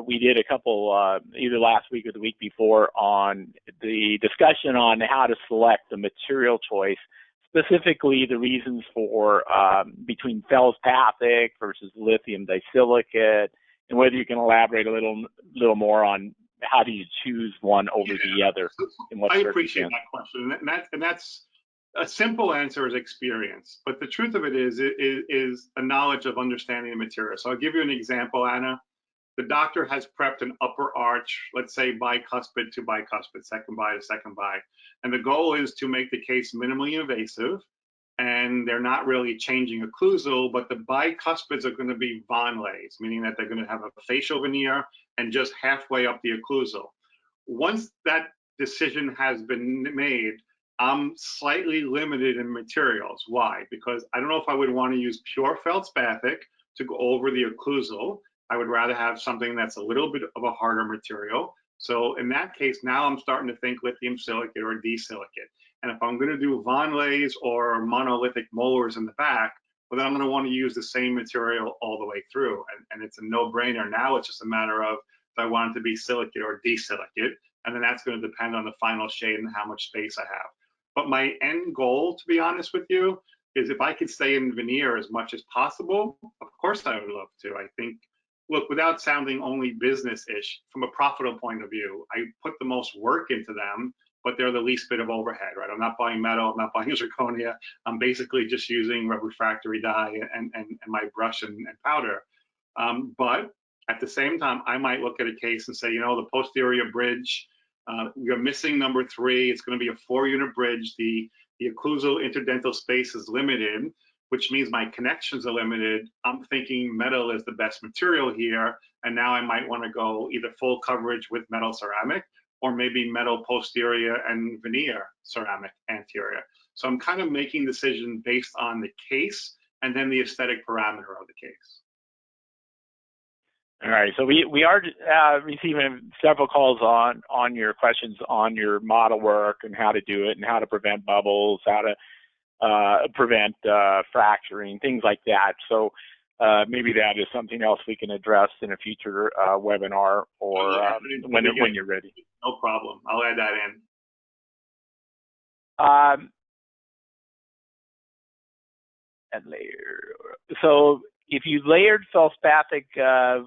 we did a couple, either last week or the week before, on the discussion on how to select the material choice, specifically the reasons for between feldspathic versus lithium disilicate, and whether you can elaborate a little more on how do you choose one over the other. I appreciate that question, and that's a simple answer is experience, but the truth of it is a knowledge of understanding the material. So I'll give you an example, Anna. The doctor has prepped an upper arch, let's say bicuspid to bicuspid, second bi to second bi, and the goal is to make the case minimally invasive, and they're not really changing occlusal, but the bicuspids are going to be Vonlays, meaning that they're going to have a facial veneer and just halfway up the occlusal. Once that decision has been made, I'm slightly limited in materials. Why? Because I don't know if I would want to use pure feldspathic to go over the occlusal. I would rather have something that's a little bit of a harder material. So in that case, now I'm starting to think lithium silicate or disilicate. And if I'm going to do Vonlays or monolithic molars in the back, well, then I'm going to want to use the same material all the way through. And it's a no-brainer. Now it's just a matter of if I want it to be silicate or disilicate. And then that's going to depend on the final shade and how much space I have. But my end goal, to be honest with you, is if I could stay in veneer as much as possible, of course I would love to. I think, look, without sounding only business-ish, from a profitable point of view, I put the most work into them, but they're the least bit of overhead, right? I'm not buying metal, I'm not buying zirconia. I'm basically just using refractory dye and my brush and powder. But at the same time, I might look at a case and say, you know, the posterior bridge, you're missing number 3. It's going to be a 4-unit bridge. The occlusal interdental space is limited, which means my connections are limited. I'm thinking metal is the best material here, and now I might want to go either full coverage with metal ceramic or maybe metal posterior and veneer ceramic anterior. So I'm kind of making decisions based on the case and then the aesthetic parameter of the case. All right, so we are receiving several calls on your questions on your model work and how to do it and how to prevent bubbles, how to prevent fracturing, things like that. So maybe that is something else we can address in a future webinar or when you're ready. No problem. I'll add that in. And layer. So if you layered feldspathic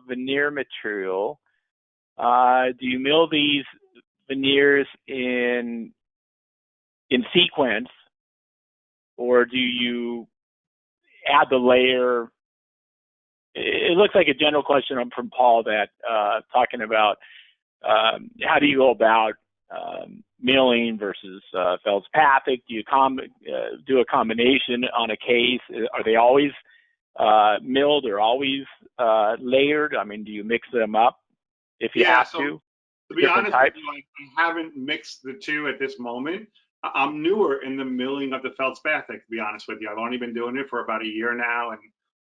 veneer material, do you mill these veneers in sequence, or do you add the layer? It looks like a general question from Paul that talking about how do you go about milling versus feldspathic? Do you do a combination on a case? Are they always milled or always layered? I mean, do you mix them up if you have to? To be honest with you, I haven't mixed the two at this moment. I'm newer in the milling of the feldspathic, to be honest with you. I've only been doing it for about a year now,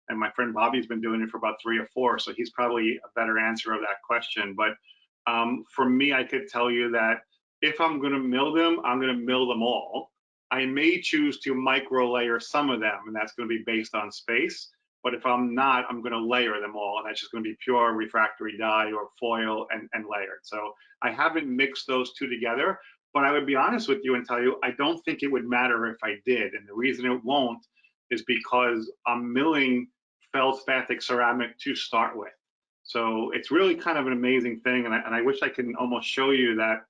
and my friend Bobby's been doing it for about 3 or 4, so he's probably a better answer of that question. But for me, I could tell you that if I'm going to mill them, I'm going to mill them all. I may choose to micro layer some of them, and that's going to be based on space. But if I'm not, I'm going to layer them all, and that's just going to be pure refractory dye or foil and layered. So I haven't mixed those two together, but I would be honest with you and tell you, I don't think it would matter if I did. And the reason it won't is because I'm milling feldspathic ceramic to start with. So it's really kind of an amazing thing, and I wish I can almost show you that.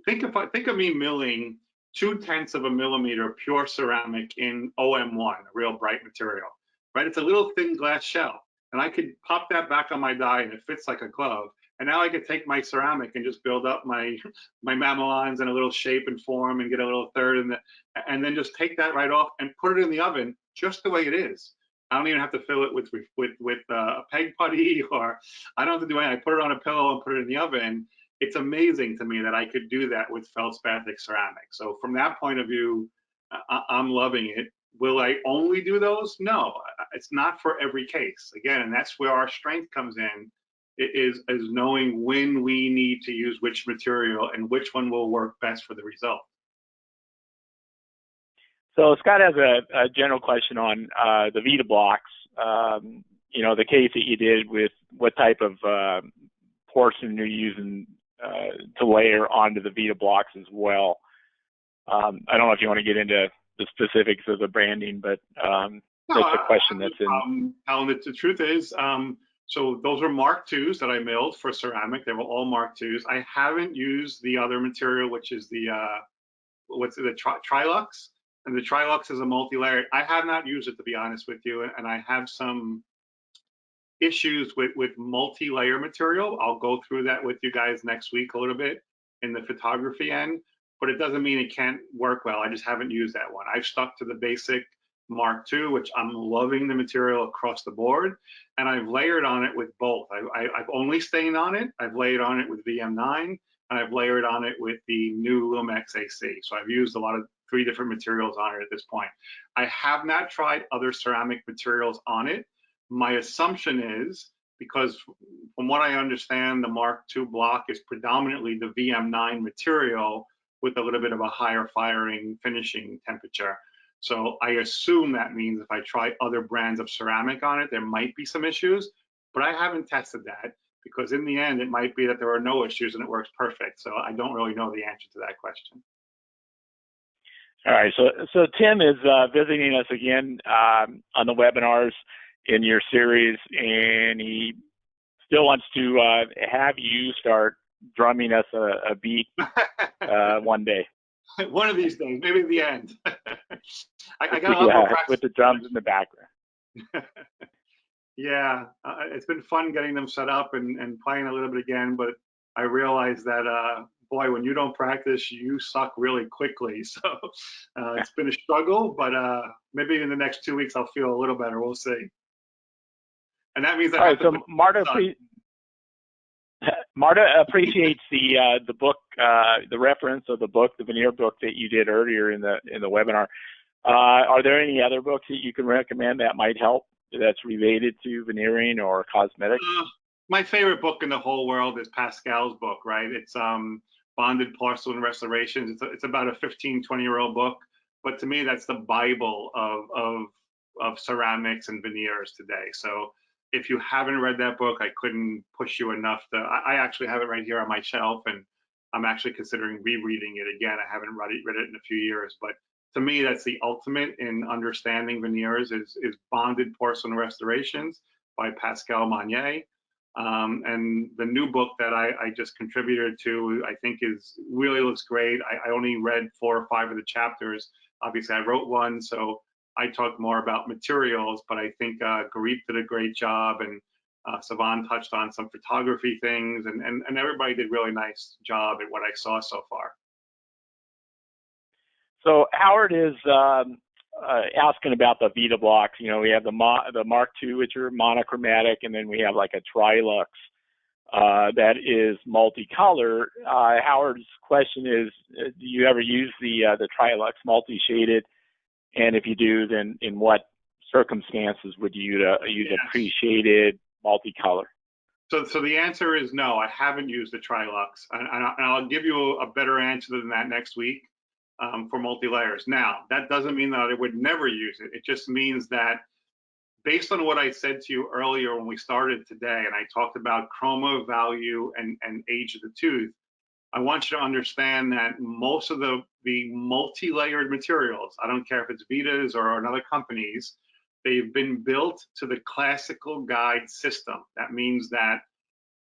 Think of me milling 0.2 of a millimeter pure ceramic in OM1, a real bright material, right? It's a little thin glass shell, and I could pop that back on my die, and it fits like a glove. And now I could take my ceramic and just build up my mamelons in a little shape and form, and get a little third, and then just take that right off and put it in the oven just the way it is. I don't even have to fill it with a peg putty, or I don't have to do anything. I put it on a pillow and put it in the oven. It's amazing to me that I could do that with feldspathic ceramic. So from that point of view, I'm loving it. Will I only do those? No, it's not for every case. Again, and that's where our strength comes in, is knowing when we need to use which material and which one will work best for the result. So Scott has a general question on the VITA blocks. You know, the case that you did with what type of porcelain you're using to layer onto the VITA blocks as well. I don't know if you want to get into the specifics of the branding, but that's a question that's in. Alan, the truth is, so those are Mark IIs that I milled for ceramic. They were all Mark IIs. I haven't used the other material, which is the Trilux. And the Trilux is a multi-layered. I have not used it, to be honest with you, and I have some issues with multi-layer material. I'll go through that with you guys next week a little bit in the photography end, but it doesn't mean it can't work well. I just haven't used that one. I've stuck to the basic Mark II, which I'm loving the material across the board, and I've layered on it with both. I've only stained on it, I've layered on it with VM9, and I've layered on it with the new Lumex AC. So I've used a lot of 3 different materials on it at this point. I have not tried other ceramic materials on it. My assumption is, because from what I understand, the Mark II block is predominantly the VM9 material with a little bit of a higher firing finishing temperature. So I assume that means if I try other brands of ceramic on it, there might be some issues, but I haven't tested that, because in the end, it might be that there are no issues and it works perfect. So I don't really know the answer to that question. All right, so Tim is visiting us again on the webinars in your series, and he still wants to have you start drumming us a beat one day. One of these days, maybe at the end. I got a lot more practice with the drums in the background. Yeah, it's been fun getting them set up and playing a little bit again, but I realized that boy, when you don't practice, you suck really quickly. So it's been a struggle, but maybe in the next 2 weeks I'll feel a little better. We'll see. And that means that. All right, so Marta appreciates the book, the reference of the book, the veneer book that you did earlier in the webinar. Are there any other books that you can recommend that might help, that's related to veneering or cosmetics? My favorite book in the whole world is Pascal's book, right? It's Bonded Porcelain Restorations. It's about a 15, 20-year-old book, but to me, that's the Bible of ceramics and veneers today. So if you haven't read that book, I couldn't push you enough. I actually have it right here on my shelf, and I'm actually considering rereading it again. I haven't read it in a few years, but to me, that's the ultimate in understanding veneers is Bonded Porcelain Restorations by Pascal Monnier. And the new book that I just contributed to, I think really looks great. I only read 4 or 5 of the chapters. Obviously, I wrote one, so I talk more about materials, but I think Garit did a great job, and Savan touched on some photography things, and everybody did really nice job at what I saw so far. So Howard is asking about the VITA blocks. You know, we have the Mark II, which are monochromatic, and then we have like a Trilux that is multicolor. Howard's question is, do you ever use the Trilux multi-shaded? And if you do, then in what circumstances would you use a pre-shaded multicolor? So the answer is no, I haven't used the Trilux, and I'll give you a better answer than that next week. For multi-layers. Now, that doesn't mean that I would never use it. It just means that based on what I said to you earlier when we started today, and I talked about chroma, value, and age of the tooth, I want you to understand that most of the multi-layered materials, I don't care if it's VITA's or another companies, they've been built to the classical guide system. That means that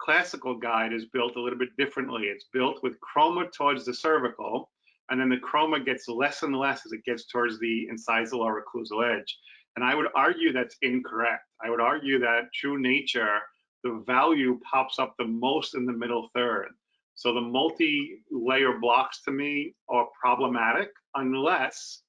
classical guide is built a little bit differently. It's built with chroma towards the cervical, and then the chroma gets less and less as it gets towards the incisal or occlusal edge. And I would argue that's incorrect. I would argue that true nature, the value pops up the most in the middle third. So the multi-layer blocks to me are problematic unless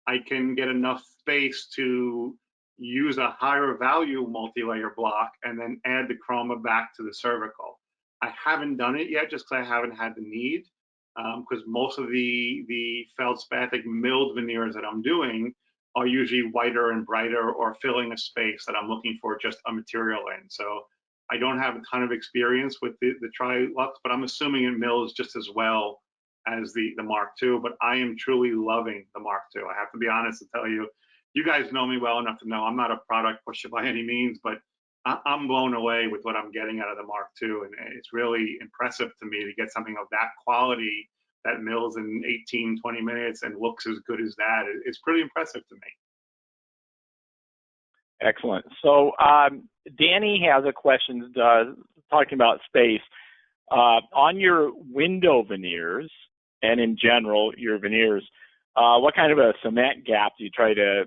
I can get enough space to use a higher value multi-layer block and then add the chroma back to the cervical. I haven't done it yet just because I haven't had the need, because most of the feldspathic milled veneers that I'm doing are usually whiter and brighter or filling a space that I'm looking for just a material in. So I don't have a ton of experience with the Trilux, but I'm assuming it mills just as well as the Mark II, but I am truly loving the Mark II. I have to be honest and tell you, you guys know me well enough to know I'm not a product pusher by any means, but I'm blown away with what I'm getting out of the Mark II, and it's really impressive to me to get something of that quality that mills in 18, 20 minutes and looks as good as that. It's pretty impressive to me. Excellent. So Danny has a question talking about space. On your window veneers, and in general, your veneers, what kind of a cement gap do you try to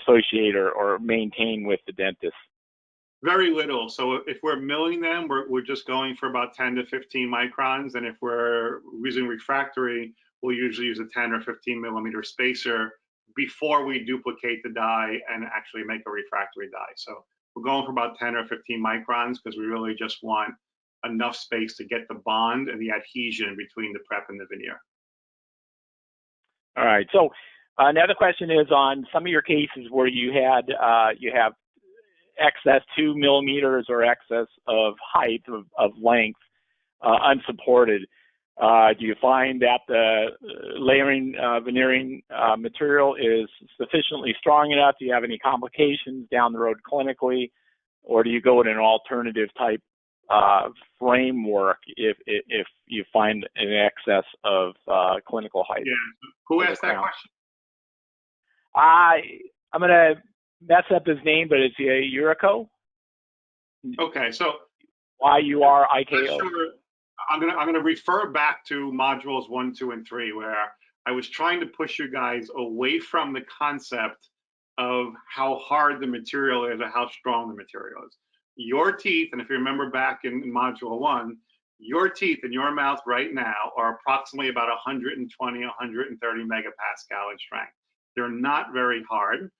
associate or maintain with the dentist? Very little. So if we're milling them, we're just going for about 10 to 15 microns. And if we're using refractory, we'll usually use a 10 or 15 millimeter spacer before we duplicate the die and actually make a refractory die. So we're going for about 10 or 15 microns because we really just want enough space to get the bond and the adhesion between the prep and the veneer. All right. So another question is on some of your cases where you have excess 2 millimeters or excess of height of length unsupported. Do you find that the layering veneering material is sufficiently strong enough? Do you have any complications down the road clinically, or do you go with an alternative type framework if you find an excess of clinical height? Yeah. Who asked that question? I'm gonna mess up his name, but it's Yuriko. Okay, so YURIKO. Sure. I'm gonna refer back to modules 1, 2, and 3, where I was trying to push you guys away from the concept of how hard the material is or how strong the material is. Your teeth, and if you remember back in module 1, your teeth in your mouth right now are approximately about 120, 130 megapascal in strength. They're not very hard.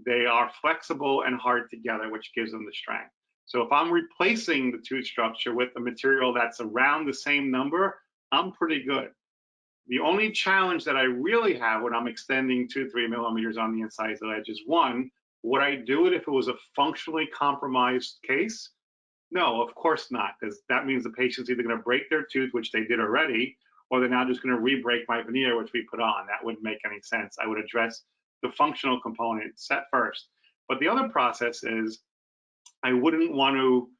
They are flexible and hard together, which gives them the strength. So if I'm replacing the tooth structure with a material that's around the same number, I'm pretty good. The only challenge that I really have when I'm extending 2-3 millimeters on the incisal edge is, one, would I do it if it was a functionally compromised case? No, of course not, because that means the patient's either going to break their tooth, which they did already, or they're now just going to re-break my veneer, which we put on. That wouldn't make any sense. I would address the functional component set first. But the other process is I wouldn't want to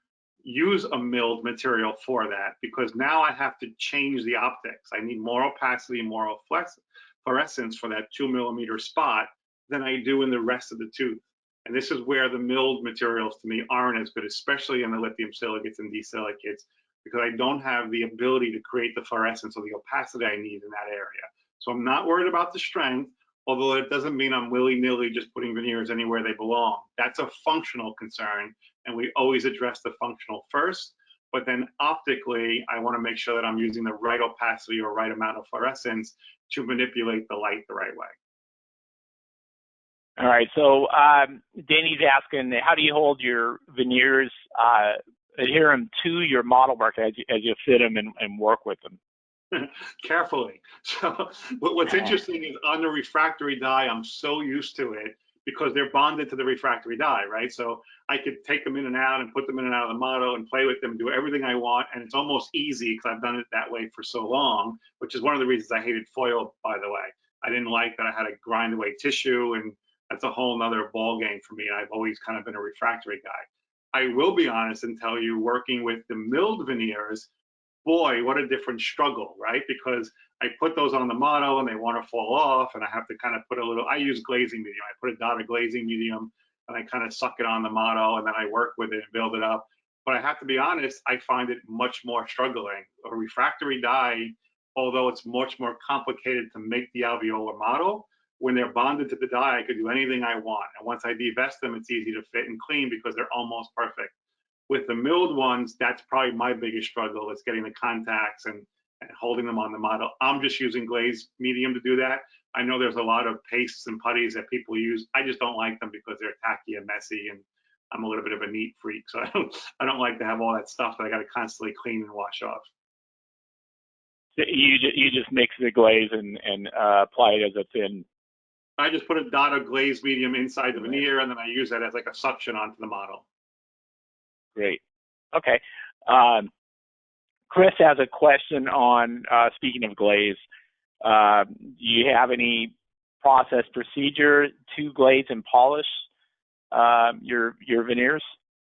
use a milled material for that, because now I have to change the optics. I need more opacity, more fluorescence for that 2 millimeter spot than I do in the rest of the tooth. And this is where the milled materials to me aren't as good, especially in the lithium silicates and D-silicates, because I don't have the ability to create the fluorescence or the opacity I need in that area. So I'm not worried about the strength, although it doesn't mean I'm willy-nilly just putting veneers anywhere they belong. That's a functional concern, and we always address the functional first. But then optically, I want to make sure that I'm using the right opacity or right amount of fluorescence to manipulate the light the right way. All right, so Danny's asking, how do you hold your veneers, adhere them to your model mark as you fit them and work with them? Carefully. So what's interesting is on the refractory die, I'm so used to it because they're bonded to the refractory die, right? So I could take them in and out and put them in and out of the model and play with them, do everything I want, and it's almost easy because I've done it that way for so long, which is one of the reasons I hated foil, by the way. I didn't like that I had to grind away tissue, and that's a whole nother ball game for me. I've always kind of been a refractory guy. I will be honest and tell you, working with the milled veneers, boy, what a different struggle, right? Because I put those on the model and they want to fall off, and I have to kind of put a little, I use glazing medium. I put a dot of glazing medium and I kind of suck it on the model, and then I work with it and build it up. But I have to be honest, I find it much more struggling. A refractory die, although it's much more complicated to make the alveolar model, when they're bonded to the die, I could do anything I want. And once I devest them, it's easy to fit and clean because they're almost perfect. With the milled ones, that's probably my biggest struggle. It's getting the contacts and holding them on the model. I'm just using glazed medium to do that. I know there's a lot of pastes and putties that people use. I just don't like them because they're tacky and messy, and I'm a little bit of a neat freak, so I don't like to have all that stuff that I got to constantly clean and wash off. You just mix the glaze and apply it as a thin. I just put a dot of glazed medium inside the veneer, and then I use that as like a suction onto the model. Great. Okay. Chris has a question on, speaking of glaze, do you have any process procedure to glaze and polish your veneers?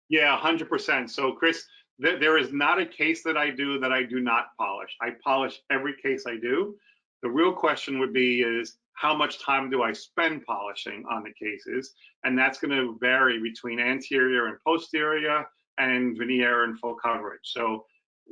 Yeah, 100%. So Chris, there is not a case that I do not polish. I polish every case I do. The real question would be is how much time do I spend polishing on the cases? And that's going to vary between anterior and posterior and veneer and full coverage. So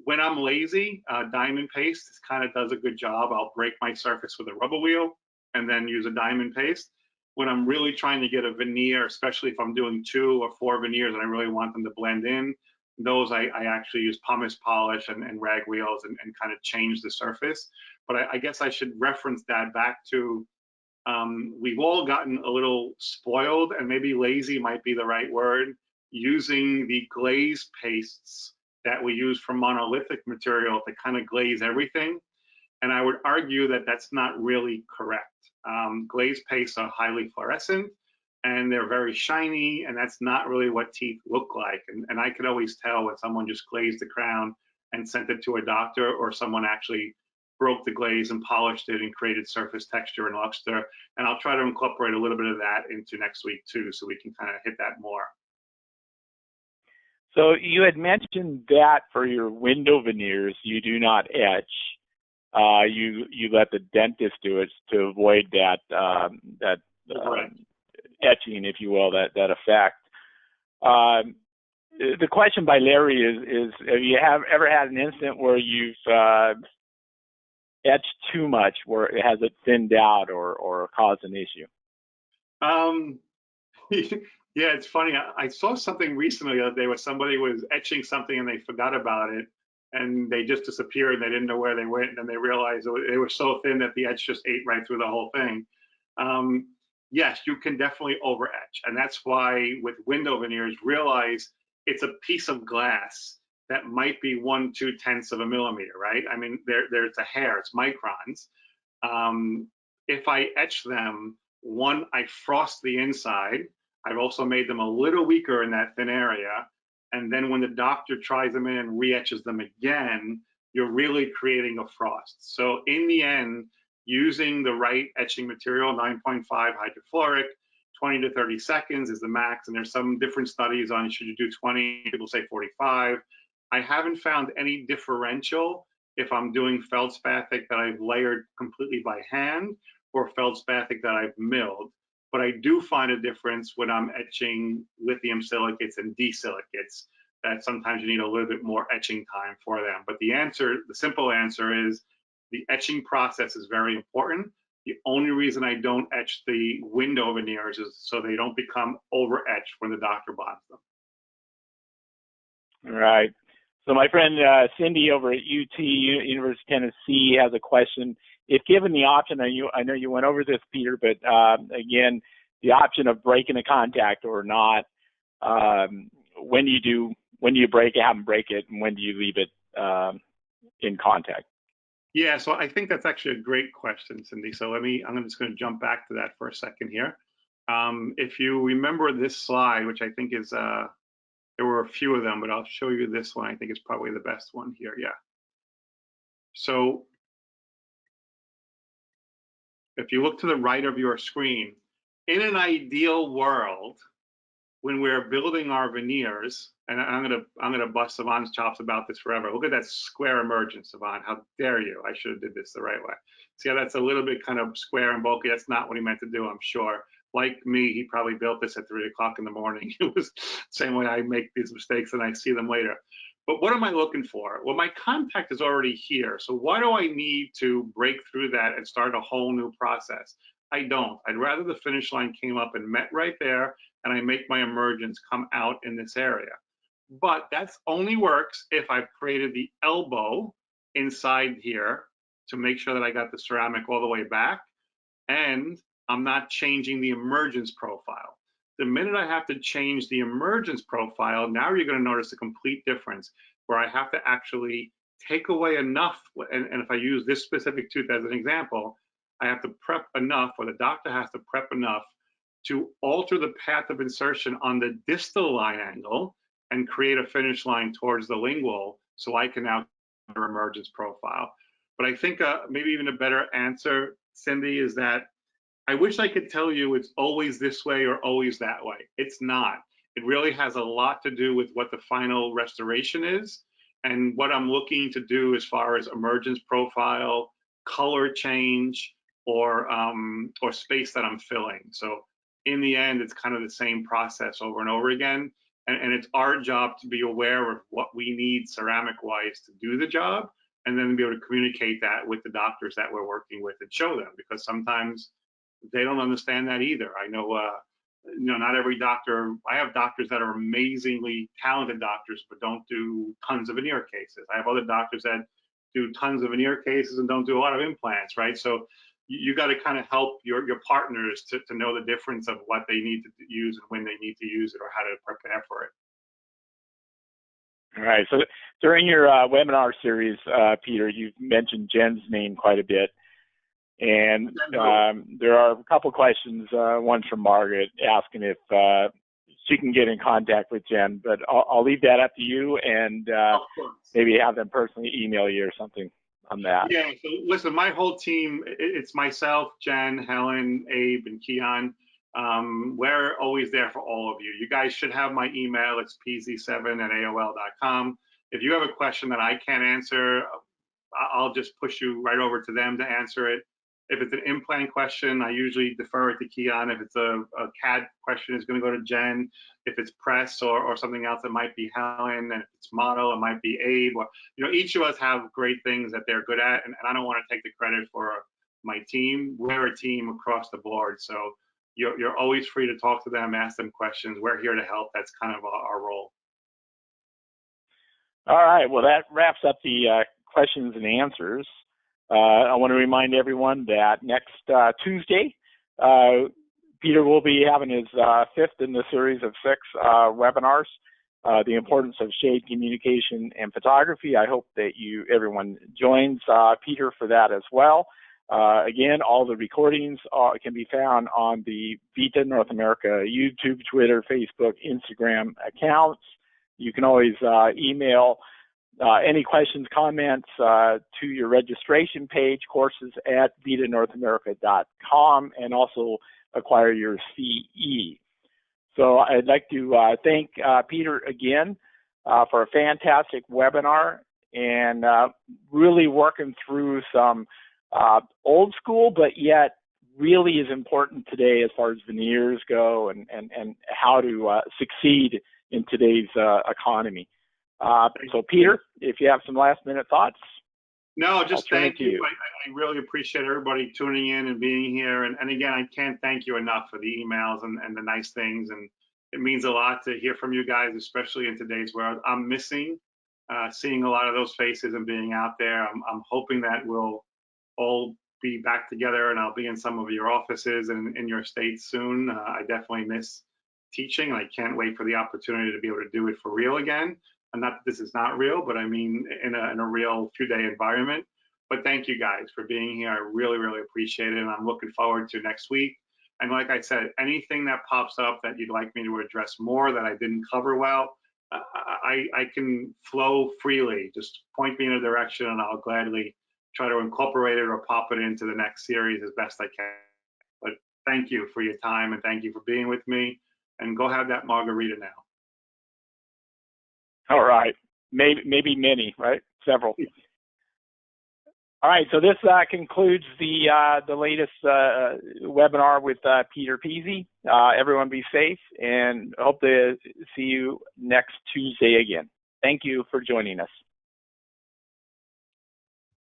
when I'm lazy, diamond paste kind of does a good job. I'll break my surface with a rubber wheel and then use a diamond paste. When I'm really trying to get a veneer, especially if I'm doing 2 or 4 veneers and I really want them to blend in, those I actually use pumice polish and rag wheels and kind of change the surface. But I guess I should reference that back to we've all gotten a little spoiled, and maybe lazy might be the right word, using the glaze pastes that we use from monolithic material to kind of glaze everything. And I would argue that that's not really correct. Glaze pastes are highly fluorescent and they're very shiny, and that's not really what teeth look like. And I could always tell when someone just glazed the crown and sent it to a doctor, or someone actually broke the glaze and polished it and created surface texture and luster. And I'll try to incorporate a little bit of that into next week too, so we can kind of hit that more. So you had mentioned that for your window veneers, you do not etch. You let the dentist do it to avoid that etching, if you will, that effect. The question by Larry is have you ever had an incident where you've etched too much, where it has it thinned out or caused an issue? Yeah, it's funny. I saw something recently the other day where somebody was etching something and they forgot about it, and they just disappeared and they didn't know where they went, and then they realized they were so thin that the etch just ate right through the whole thing. Yes, you can definitely over etch, and that's why with window veneers, realize it's a piece of glass that might be 1/2 of a millimeter, right? I mean, there's a hair, it's microns. If I etch them, one, I frost the inside. I've also made them a little weaker in that thin area. And then when the doctor tries them in and re-etches them again, you're really creating a frost. So in the end, using the right etching material, 9.5 hydrofluoric, 20 to 30 seconds is the max. And there's some different studies on should you do 20, people say 45. I haven't found any differential if I'm doing feldspathic that I've layered completely by hand or feldspathic that I've milled. But I do find a difference when I'm etching lithium silicates and D-silicates, that sometimes you need a little bit more etching time for them. But the simple answer is the etching process is very important. The only reason I don't etch the window veneers is so they don't become over-etched when the doctor bonds them. All right. So my friend Cindy over at UT, University of Tennessee, has a question. If given the option, I know you went over this, Peter, but again, the option of breaking a contact or not, when do you break it, have them break it, and when do you leave it in contact? Yeah, so I think that's actually a great question, Cindy. So I'm just going to jump back to that for a second here. If you remember this slide, which I think is, there were a few of them, but I'll show you this one. I think it's probably the best one here, yeah. So if you look to the right of your screen, in an ideal world, when we're building our veneers, and I'm gonna bust Savant's chops about this forever. Look at that square emergence, Savant. How dare you? I should have did this the right way. See how that's a little bit kind of square and bulky. That's not what he meant to do, I'm sure. Like me, he probably built this at 3 o'clock in the morning. It was the same way I make these mistakes and I see them later. But what am I looking for? Well, my contact is already here. So why do I need to break through that and start a whole new process? I don't. I'd rather the finish line came up and met right there, and I make my emergence come out in this area. But that only works if I've created the elbow inside here to make sure that I got the ceramic all the way back, and I'm not changing the emergence profile. The minute I have to change the emergence profile, now you're going to notice a complete difference where I have to actually take away enough. And if I use this specific tooth as an example, I have to prep enough, or the doctor has to prep enough to alter the path of insertion on the distal line angle and create a finish line towards the lingual, so I can now do emergence profile. But I think maybe even a better answer, Cindy, is that I wish I could tell you it's always this way or always that way. It's not. It really has a lot to do with what the final restoration is and what I'm looking to do as far as emergence profile, color change, or space that I'm filling. So in the end, it's kind of the same process over and over again. And it's our job to be aware of what we need ceramic-wise to do the job, and then be able to communicate that with the doctors that we're working with and show them, because sometimes they don't understand that either. I know, not every doctor, I have doctors that are amazingly talented doctors, but don't do tons of veneer cases. I have other doctors that do tons of veneer cases and don't do a lot of implants, right? So you got to kind of help your partners to know the difference of what they need to use and when they need to use it, or how to prepare for it. All right. So during your webinar series, Peter, you've mentioned Jen's name quite a bit. And there are a couple questions. One's from Margaret asking if she can get in contact with Jen, but I'll leave that up to you, and maybe have them personally email you or something on that. Yeah, so listen, my whole team, it's myself, Jen, Helen, Abe, and Keon. We're always there for all of you. You guys should have my email. It's pz7@aol.com. If you have a question that I can't answer, I'll just push you right over to them to answer it. If it's an implant question, I usually defer it to Keon. If it's a CAD question, it's going to go to Jen. If it's press or something else, it might be Helen. And if it's model, it might be Abe. Or, each of us have great things that they're good at, and I don't want to take the credit for my team. We're a team across the board, so you're always free to talk to them, ask them questions. We're here to help. That's kind of our role. All right. Well, that wraps up the questions and answers. I want to remind everyone that next Tuesday, Peter will be having his fifth in the series of 6 webinars, the importance of shade communication and photography. I hope that everyone joins Peter for that as well. Again, all the recordings can be found on the VITA North America YouTube, Twitter, Facebook, Instagram accounts. You can always email any questions, comments to your registration page, courses@vitanorthamerica.com, and also acquire your CE. So I'd like to thank Peter again for a fantastic webinar, and really working through some old school, but yet really is important today as far as veneers go, and how to succeed in today's economy. So Peter, if you have some last minute thoughts. No, just thank you. I really appreciate everybody tuning in and being here. And again, I can't thank you enough for the emails and the nice things. And it means a lot to hear from you guys, especially in today's world. I'm missing seeing a lot of those faces and being out there. I'm hoping that we'll all be back together, and I'll be in some of your offices and in your states soon. I definitely miss teaching, and I can't wait for the opportunity to be able to do it for real again. And not that this is not real, but I mean in a real few-day environment. But thank you guys for being here. I really, really appreciate it, and I'm looking forward to next week. And like I said, anything that pops up that you'd like me to address more that I didn't cover well, I can flow freely. Just point me in a direction, and I'll gladly try to incorporate it or pop it into the next series as best I can. But thank you for your time, and thank you for being with me. and go have that margarita now. All right. Maybe many, right? Several. All right, so this concludes the latest webinar with Peter Pizzi. Everyone be safe, and hope to see you next Tuesday again. Thank you for joining us.